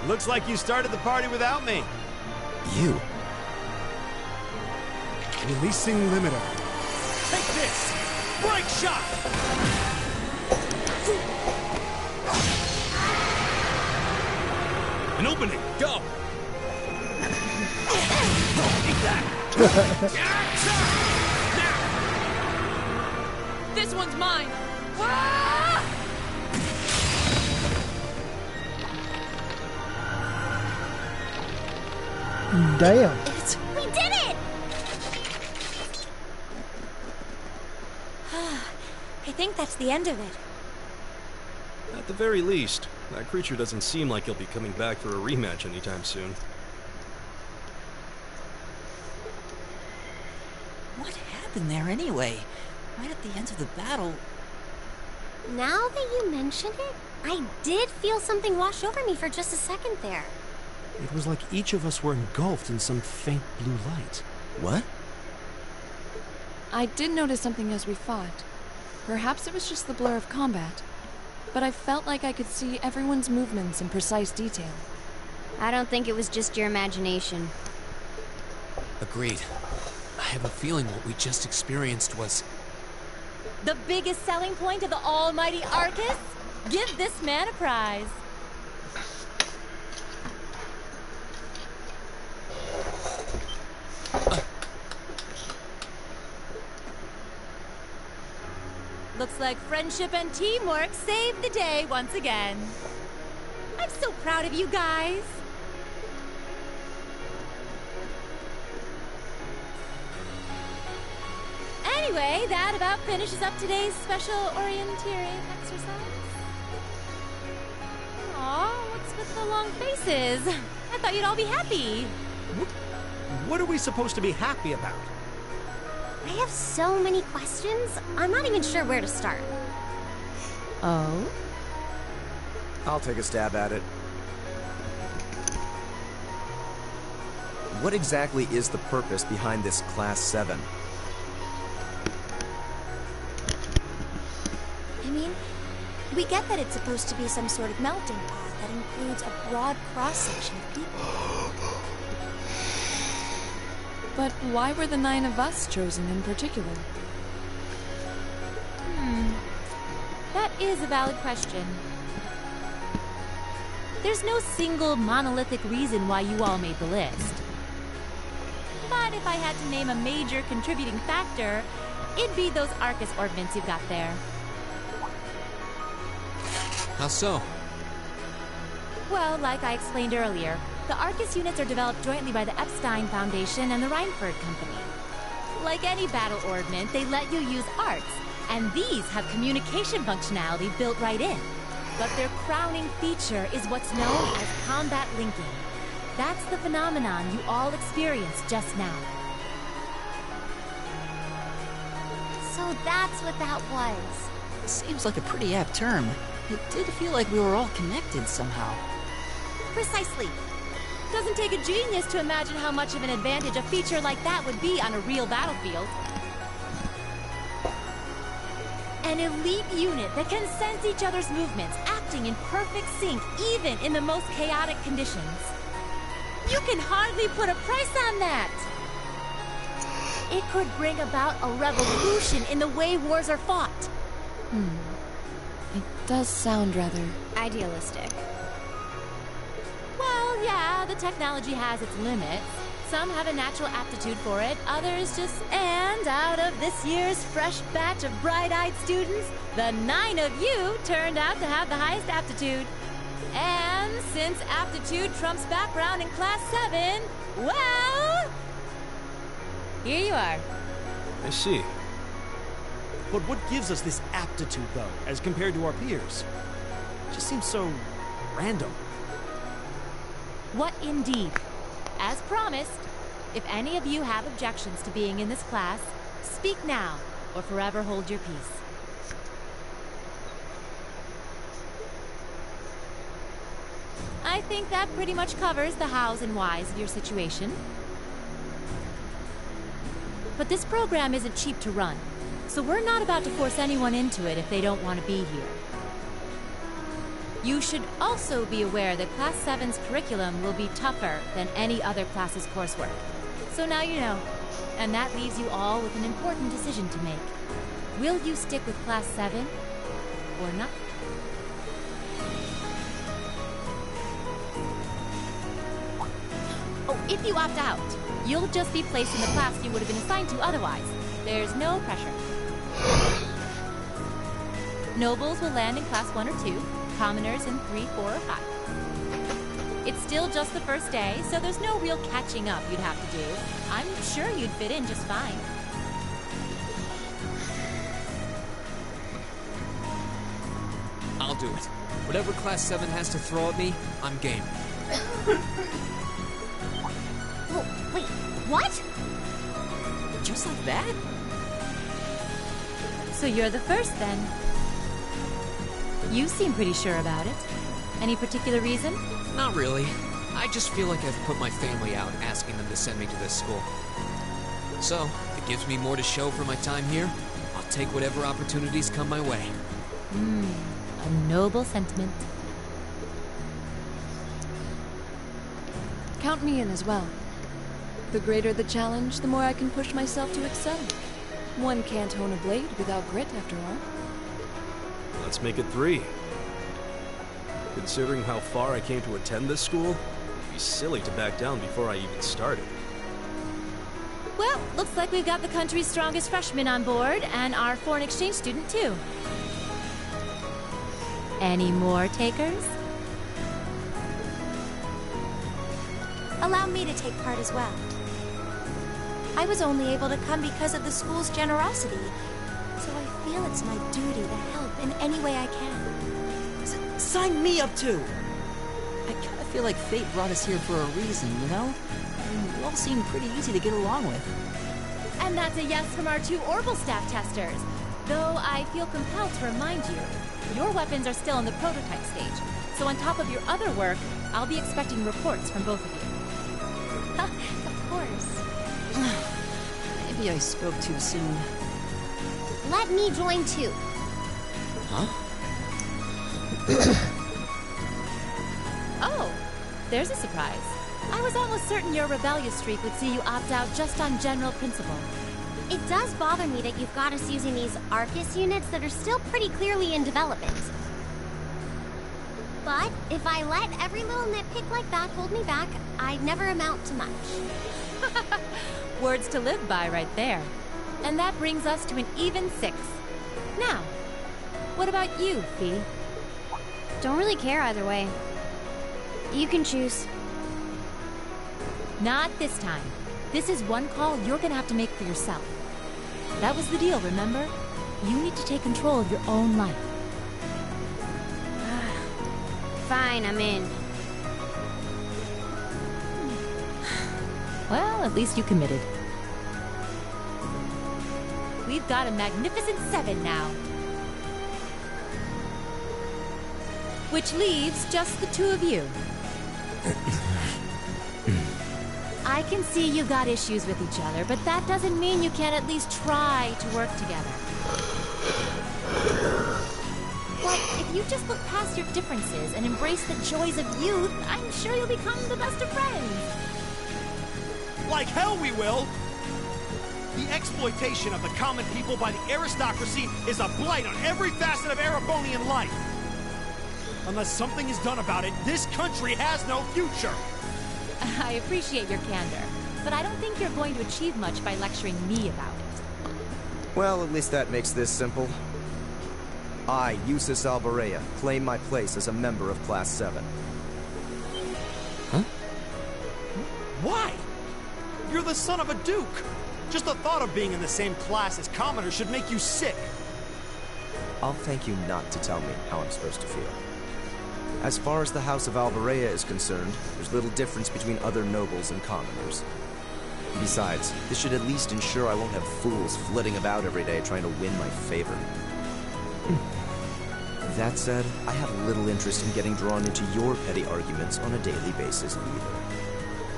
Looks like you started the party without me. You? Releasing limiter. Take this! Break shot! An opening! Go! Take that! This one's mine! Damn. We did it! I think that's the end of it. At the very least, that creature doesn't seem like he'll be coming back for a rematch anytime soon. What happened there anyway? Right at the end of the battle. Now that you mention it, I did feel something wash over me for just a second there. It was like each of us were engulfed in some faint blue light. What? I did notice something as we fought. Perhaps it was just the blur of combat, but I felt like I could see everyone's movements in precise detail. I don't think it was just your imagination. Agreed. I have a feeling what we just experienced was... The biggest selling point of the almighty Arcus? Give this man a prize. Looks like friendship and teamwork saved the day once again. I'm so proud of you guys. Anyway, that about finishes up today's special orienteering exercise. Aw, what's with the long faces? I thought you'd all be happy. What are we supposed to be happy about? I have so many questions, I'm not even sure where to start. Oh? I'll take a stab at it. What exactly is the purpose behind this Class 7? I mean, we get that it's supposed to be some sort of melting pot that includes a broad cross-section of people. But why were the 9 of us chosen in particular? That is a valid question. There's no single monolithic reason why you all made the list. But if I had to name a major contributing factor, it'd be those Arcus ordnance you've got there. How so? Well, like I explained earlier, the Arcus units are developed jointly by the Epstein Foundation and the Reinford Company. Like any battle ordnance, they let you use arcs, and these have communication functionality built right in. But their crowning feature is what's known as combat linking. That's the phenomenon you all experienced just now. So that's what that was. Seems like a pretty apt term. It did feel like we were all connected somehow. Precisely. Doesn't take a genius to imagine how much of an advantage a feature like that would be on a real battlefield. An elite unit that can sense each other's movements, acting in perfect sync even in the most chaotic conditions. You can hardly put a price on that! It could bring about a revolution in the way wars are fought. It does sound rather... idealistic. Well, yeah, the technology has its limits. Some have a natural aptitude for it, others just... And out of this year's fresh batch of bright-eyed students, the 9 of you turned out to have the highest aptitude. And since aptitude trumps background in Class 7, well... here you are. I see. But what gives us this aptitude, though, as compared to our peers? It just seems so random. What indeed? As promised, if any of you have objections to being in this class, speak now, or forever hold your peace. I think that pretty much covers the hows and whys of your situation. But this program isn't cheap to run, so we're not about to force anyone into it if they don't want to be here. You should also be aware that Class 7's curriculum will be tougher than any other class's coursework. So now you know, and that leaves you all with an important decision to make. Will you stick with Class 7 or not? Oh, if you opt out, you'll just be placed in the class you would have been assigned to otherwise. There's no pressure. Nobles will land in class 1 or 2, commoners in 3, 4, or 5. It's still just the first day, so there's no real catching up you'd have to do. I'm sure you'd fit in just fine. I'll do it. Whatever Class 7 has to throw at me, I'm game. Oh, wait, what? Just like that? So you're the first, then. You seem pretty sure about it. Any particular reason? Not really. I just feel like I've put my family out asking them to send me to this school. So, if it gives me more to show for my time here, I'll take whatever opportunities come my way. A noble sentiment. Count me in as well. The greater the challenge, the more I can push myself to excel. One can't hone a blade without grit, after all. Let's make it 3. Considering how far I came to attend this school, it'd be silly to back down before I even started. Well, looks like we've got the country's strongest freshman on board, and our foreign exchange student, too. Any more takers? Allow me to take part as well. I was only able to come because of the school's generosity, so I feel it's my duty to help in any way I can. Sign me up too! I kinda feel like fate brought us here for a reason, you know? I mean, we all seem pretty easy to get along with. And that's a yes from our 2 Orbital staff testers. Though I feel compelled to remind you, your weapons are still in the prototype stage. So on top of your other work, I'll be expecting reports from both of you. Of course. Maybe I spoke too soon. Let me join too. Huh? Oh, there's a surprise. I was almost certain your rebellious streak would see you opt out just on general principle. It does bother me that you've got us using these Arcus units that are still pretty clearly in development. But if I let every little nitpick like that hold me back, I'd never amount to much. Words to live by right there. And that brings us to an even 6. Now, what about you, Fee? Don't really care either way. You can choose. Not this time. This is one call you're gonna have to make for yourself. That was the deal, remember? You need to take control of your own life. Fine, I'm in. Well, at least you committed. We've got a magnificent 7 now. Which leaves just the 2 of you. I can see you got issues with each other, but that doesn't mean you can't at least try to work together. But if you just look past your differences and embrace the joys of youth, I'm sure you'll become the best of friends. Like hell we will! The exploitation of the common people by the aristocracy is a blight on every facet of Erebonian life. Unless something is done about it, this country has no future! I appreciate your candor, but I don't think you're going to achieve much by lecturing me about it. Well, at least that makes this simple. I, Jusis Alberea, claim my place as a member of Class 7. Huh? Why? You're the son of a duke! Just the thought of being in the same class as commoners should make you sick! I'll thank you not to tell me how I'm supposed to feel. As far as the House of Alberea is concerned, there's little difference between other nobles and commoners. Besides, this should at least ensure I won't have fools flitting about every day trying to win my favor. That said, I have little interest in getting drawn into your petty arguments on a daily basis either.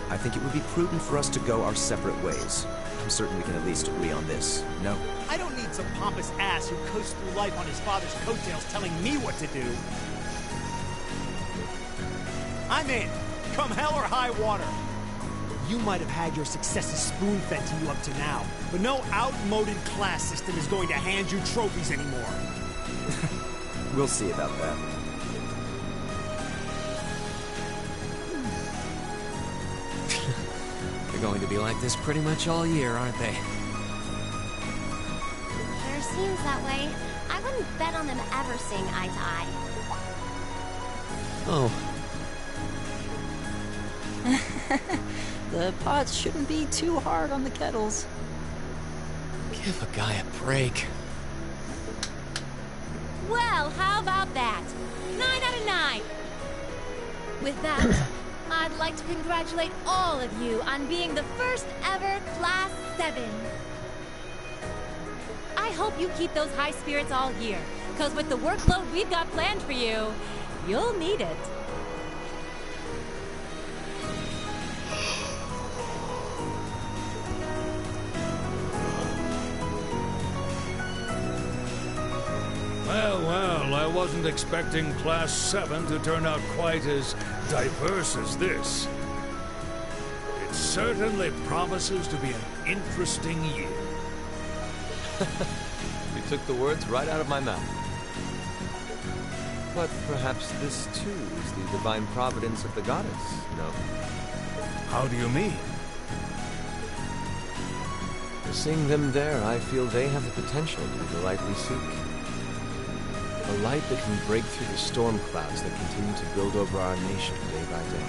I think it would be prudent for us to go our separate ways. I'm certain we can at least agree on this, no? I don't need some pompous ass who coasts through life on his father's coattails telling me what to do. I'm in, come hell or high water. You might have had your successes spoon-fed to you up to now, but no outmoded class system is going to hand you trophies anymore. We'll see about that. They're going to be like this pretty much all year, aren't they? There's seems that way. I wouldn't bet on them ever seeing eye to eye. Oh. The pots shouldn't be too hard on the kettles. Give a guy a break. Well, how about that? 9 out of 9. With that, I'd like to congratulate all of you on being the first ever Class 7. I hope you keep those high spirits all year, because with the workload we've got planned for you, you'll need it. Well, I wasn't expecting Class 7 to turn out quite as diverse as this. It certainly promises to be an interesting year. You took the words right out of my mouth. But perhaps this too is the divine providence of the goddess, no? How do you mean? Seeing them there, I feel they have the potential to be the light we seek. A light that can break through the storm clouds that continue to build over our nation day by day.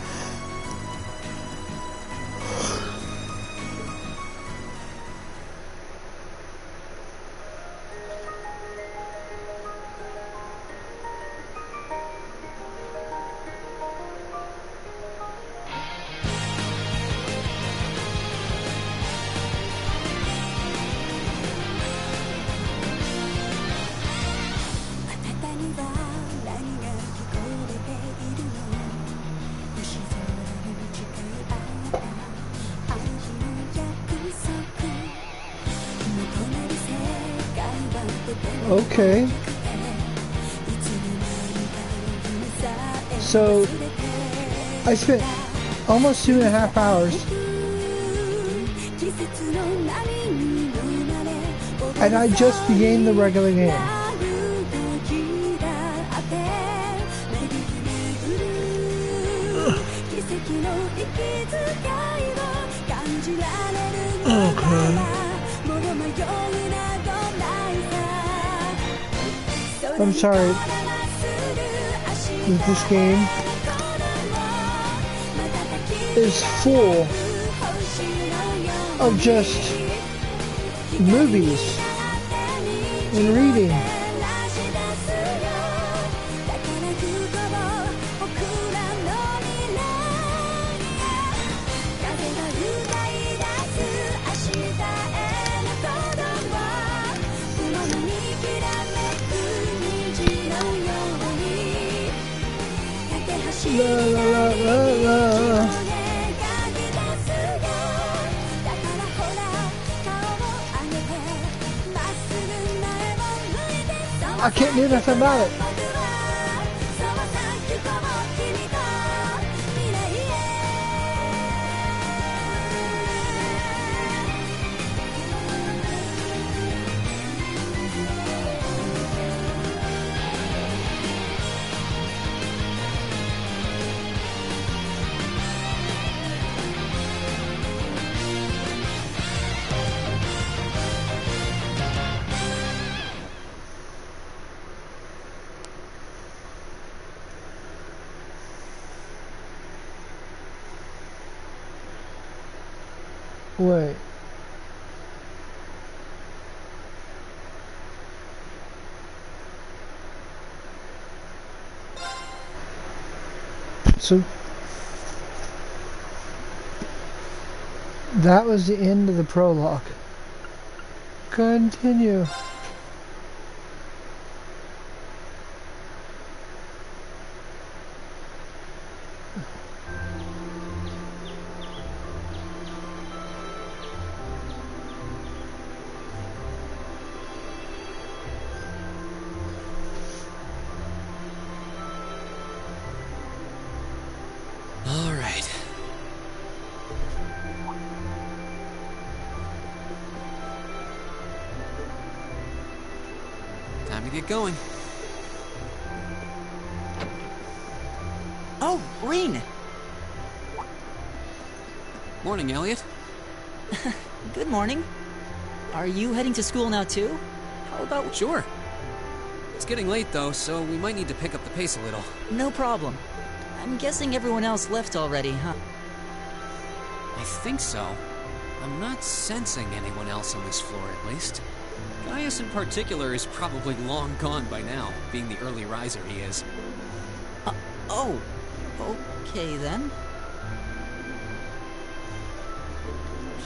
Okay. So, I spent almost 2.5 hours, and I just began the regular game. Okay. I'm sorry, this game is full of just movies and reading. La, la, la, la, la. I can't do nothing about it. Wait. So that was the end of the prologue. Continue. Time to get going. Oh, Rean! Morning, Elliot. Good morning. Are you heading to school now too? How about... Sure. It's getting late, though, so we might need to pick up the pace a little. No problem. I'm guessing everyone else left already, huh? I think so. I'm not sensing anyone else on this floor, at least. Gaius in particular is probably long gone by now, being the early riser he is. Oh. Okay, then.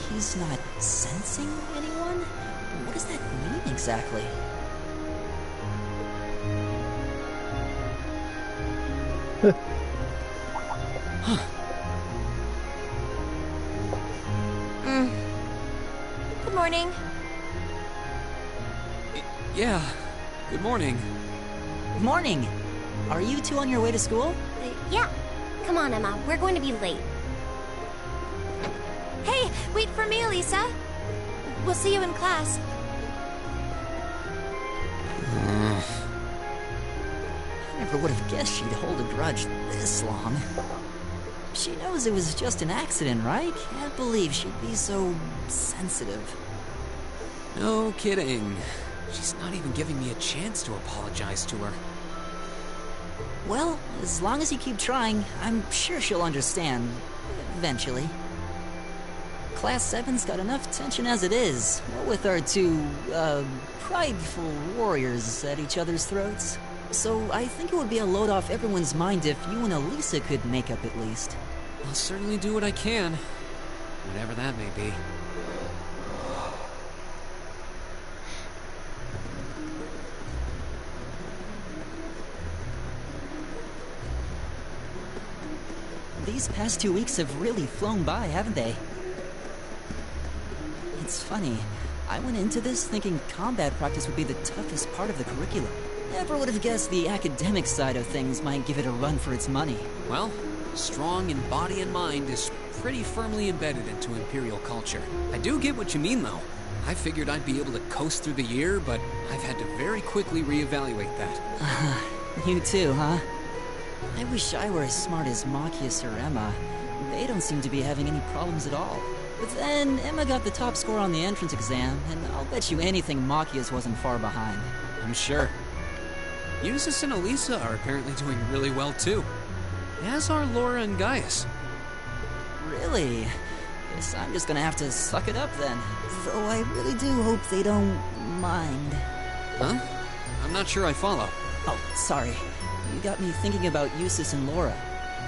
He's not sensing anyone? What does that mean exactly? Good morning. Yeah, good morning. Morning! Are you two on your way to school? Yeah. Come on, Emma. We're going to be late. Hey, wait for me, Elisa. We'll see you in class. I never would have guessed she'd hold a grudge this long. She knows it was just an accident, right? Can't believe she'd be so sensitive. No kidding. She's not even giving me a chance to apologize to her. Well, as long as you keep trying, I'm sure she'll understand. Eventually. Class 7's got enough tension as it is, what with our two, prideful warriors at each other's throats. So I think it would be a load off everyone's mind if you and Elisa could make up at least. I'll certainly do what I can, whatever that may be. These past 2 weeks have really flown by, haven't they? It's funny. I went into this thinking combat practice would be the toughest part of the curriculum. Never would have guessed the academic side of things might give it a run for its money. Well, strong in body and mind is pretty firmly embedded into Imperial culture. I do get what you mean, though. I figured I'd be able to coast through the year, but I've had to very quickly reevaluate that. You too, huh? I wish I were as smart as Machias or Emma. They don't seem to be having any problems at all. But then, Emma got the top score on the entrance exam, and I'll bet you anything Machias wasn't far behind. I'm sure. Eustace and Elisa are apparently doing really well, too. As are Laura and Gaius. Really? Guess I'm just gonna have to suck it up then. Though I really do hope they don't mind. Huh? I'm not sure I follow. Oh, sorry. You got me thinking about Eustace and Laura.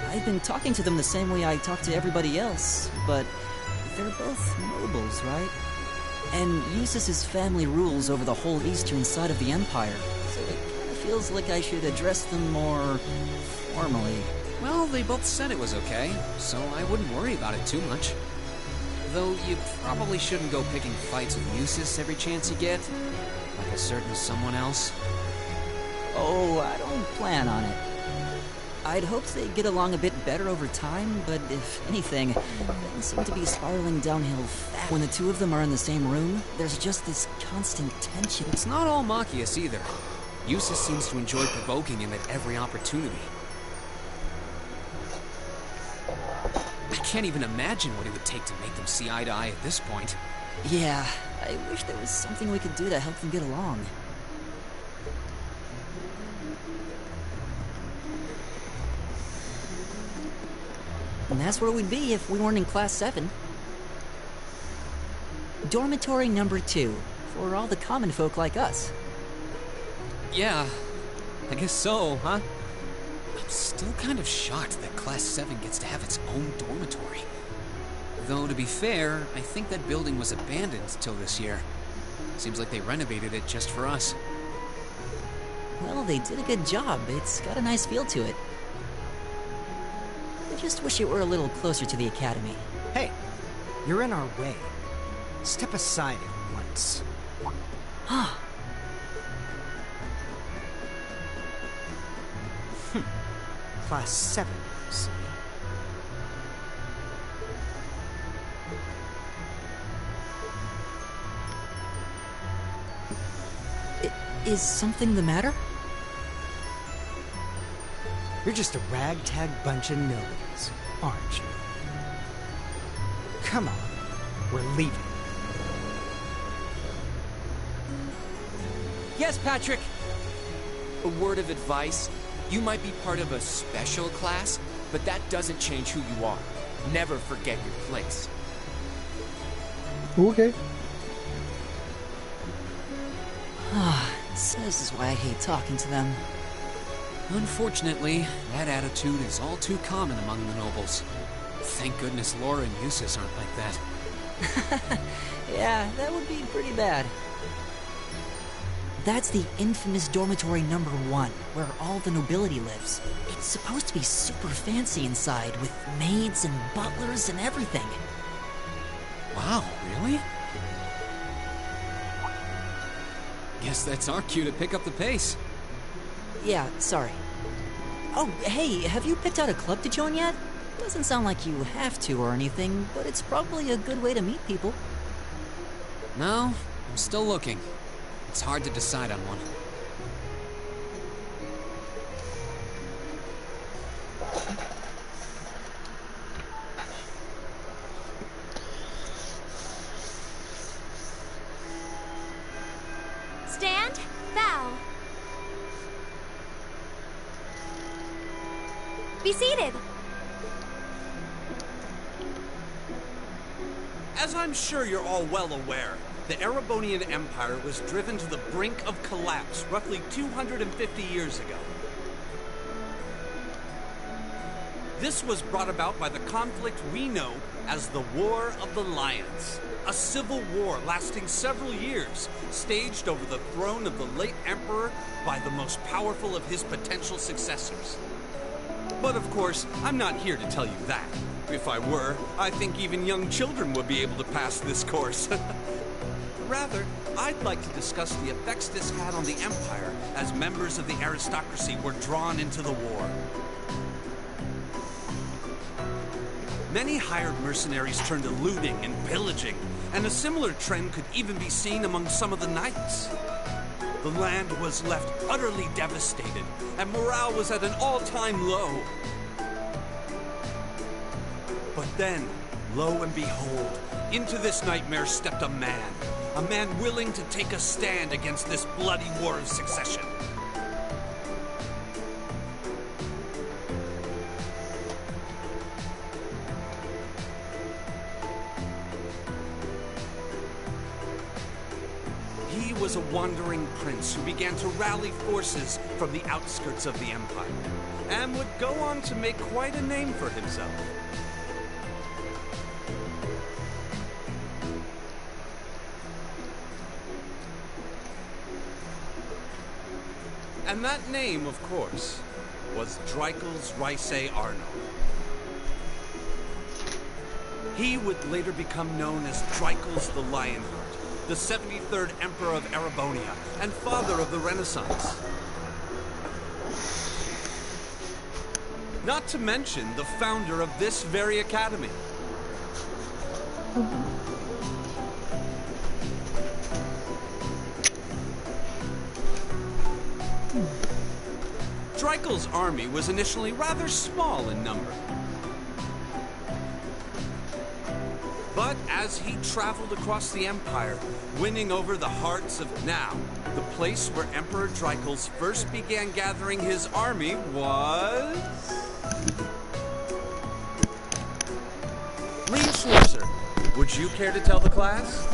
I've been talking to them the same way I talk to everybody else, but they're both nobles, right? And Eustace's family rules over the whole eastern side of the Empire, so it kind of feels like I should address them more formally. Well, they both said it was okay, so I wouldn't worry about it too much. Though you probably shouldn't go picking fights with Eustace every chance you get, like a certain someone else. Oh, I don't plan on it. I'd hoped they'd get along a bit better over time, but if anything, things seem to be spiraling downhill fast. When the two of them are in the same room, there's just this constant tension. It's not all Machias either. Eustace seems to enjoy provoking him at every opportunity. I can't even imagine what it would take to make them see eye to eye at this point. Yeah, I wish there was something we could do to help them get along. And that's where we'd be if we weren't in Class 7. Dormitory number 2, for all the common folk like us. Yeah, I guess so, huh? I'm still kind of shocked that Class 7 gets to have its own dormitory. Though, to be fair, I think that building was abandoned till this year. Seems like they renovated it just for us. Well, they did a good job. It's got a nice feel to it. I just wish it were a little closer to the academy. Hey, you're in our way. Step aside at once. Class 7, see? Is something the matter? You're just a ragtag bunch of nobodies, aren't you? Come on, we're leaving. Yes, Patrick! A word of advice. You might be part of a special class, but that doesn't change who you are. Never forget your place. Okay. So this is why I hate talking to them. Unfortunately, that attitude is all too common among the nobles. Thank goodness Laura and Eustace aren't like that. Yeah, that would be pretty bad. That's the infamous dormitory number 1, where all the nobility lives. It's supposed to be super fancy inside, with maids and butlers and everything. Wow, really? Guess that's our cue to pick up the pace. Yeah, sorry. Oh, hey, have you picked out a club to join yet? Doesn't sound like you have to or anything, but it's probably a good way to meet people. No, I'm still looking. It's hard to decide on one. Stand, bow. Be seated. As I'm sure you're all well aware, the Erebonian Empire was driven to the brink of collapse roughly 250 years ago. This was brought about by the conflict we know as the War of the Lions, a civil war lasting several years, staged over the throne of the late Emperor by the most powerful of his potential successors. But of course, I'm not here to tell you that. If I were, I think even young children would be able to pass this course. Rather, I'd like to discuss the effects this had on the Empire as members of the aristocracy were drawn into the war. Many hired mercenaries turned to looting and pillaging, and a similar trend could even be seen among some of the knights. The land was left utterly devastated, and morale was at an all-time low. But then, lo and behold, into this nightmare stepped a man willing to take a stand against this bloody war of succession. He was a wandering prince who began to rally forces from the outskirts of the Empire, and would go on to make quite a name for himself. And that name, of course, was Dreikel's Rhysei Arno. He would later become known as Dreikel's the Lionheart, the 73rd Emperor of Erebonia, and father of the Renaissance. Not to mention the founder of this very academy. Dreikel's army was initially rather small in number. But as he traveled across the Empire, winning over the hearts of now, the place where Emperor Dreikel first began gathering his army was... Leanschlitzer. Would you care to tell the class?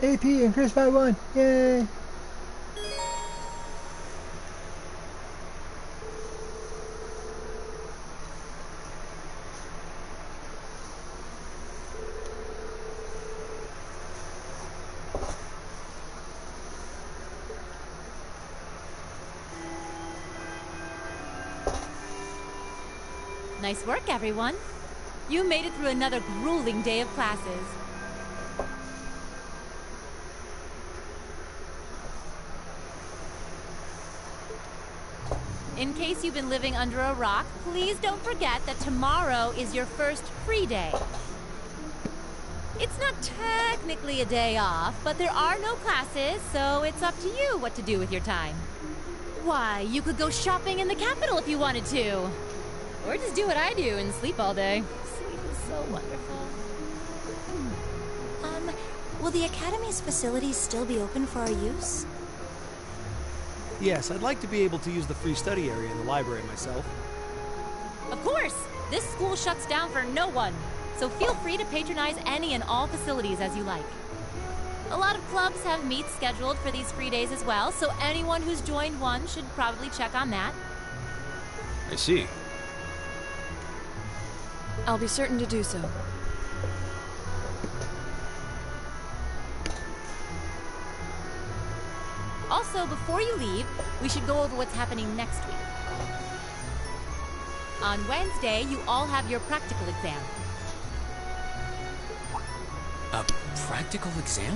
AP increased by 1. Yay! Nice work, everyone. You made it through another grueling day of classes. In case you've been living under a rock, please don't forget that tomorrow is your first free day. It's not technically a day off, but there are no classes, so it's up to you what to do with your time. Why, you could go shopping in the capital if you wanted to. Or just do what I do and sleep all day. Sleep is so wonderful. Will the Academy's facilities still be open for our use? Yes, I'd like to be able to use the free study area in the library myself. Of course! This school shuts down for no one. So feel free to patronize any and all facilities as you like. A lot of clubs have meets scheduled for these free days as well, so anyone who's joined one should probably check on that. I see. I'll be certain to do so. Also, before you leave, we should go over what's happening next week. On Wednesday, you all have your practical exam. A practical exam?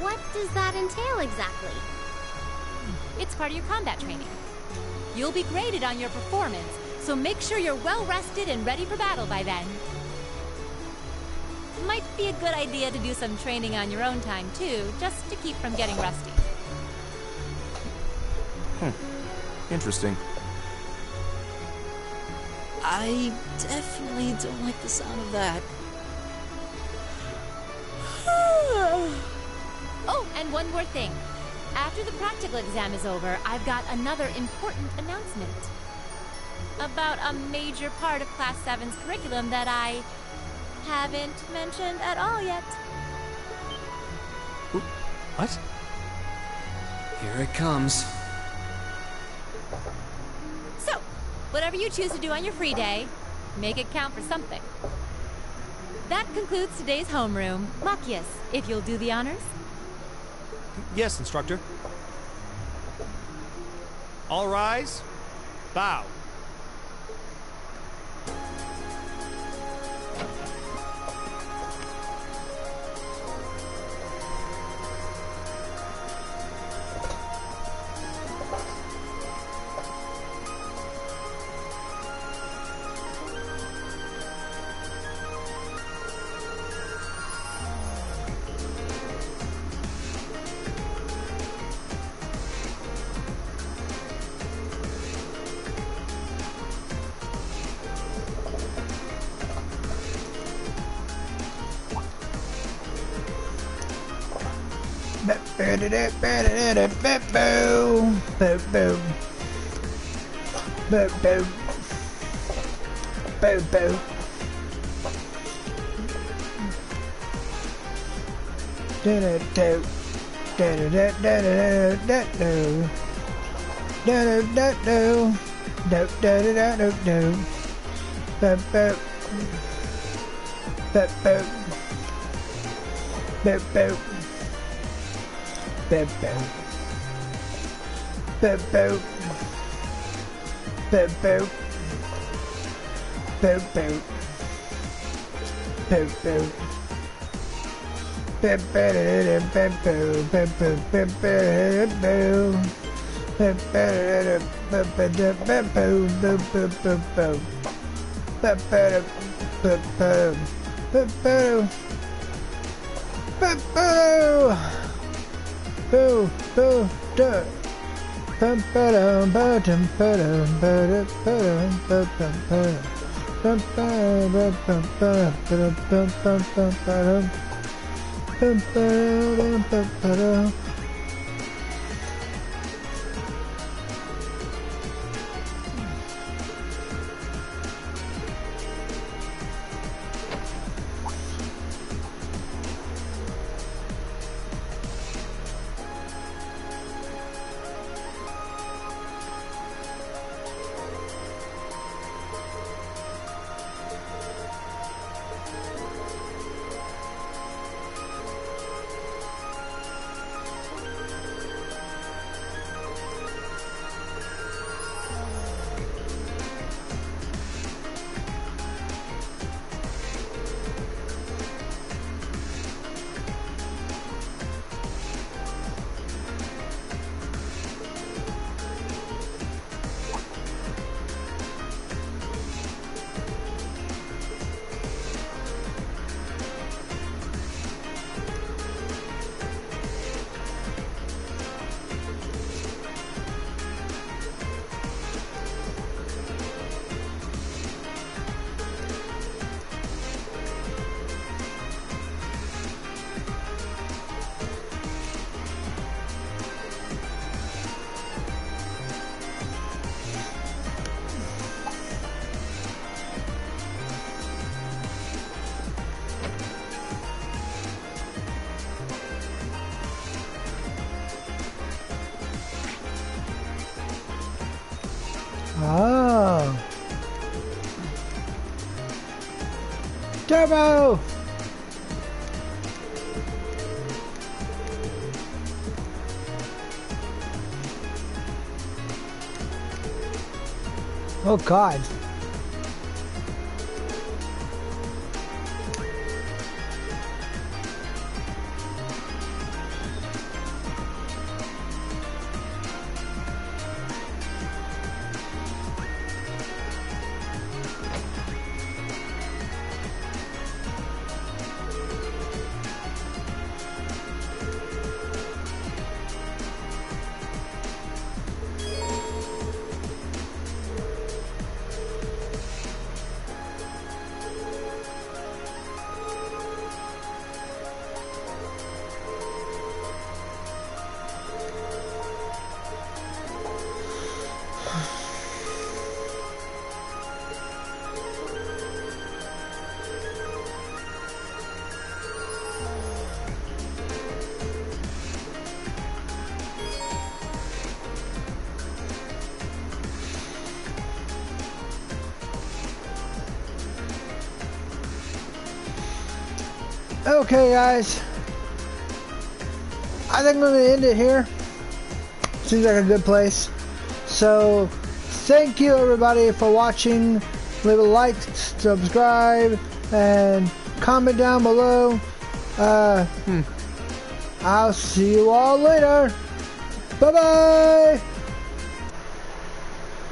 What does that entail exactly? It's part of your combat training. You'll be graded on your performance, so make sure you're well rested and ready for battle by then. Might be a good idea to do some training on your own time too, just to keep from getting rusty. Interesting. I definitely don't like the sound of that. Oh, and one more thing. After the practical exam is over, I've got another important announcement. About a major part of Class 7's curriculum that I haven't mentioned at all yet. What? Here it comes. So, whatever you choose to do on your free day, make it count for something. That concludes today's homeroom. Machias, if you'll do the honors. Yes, Instructor. All rise. Bow. Turbo! Oh God. Okay, guys. I think I'm going to end it here. Seems like a good place. So, thank you everybody for watching. Leave a like, subscribe, and comment down below. I'll see you all later. Bye-bye.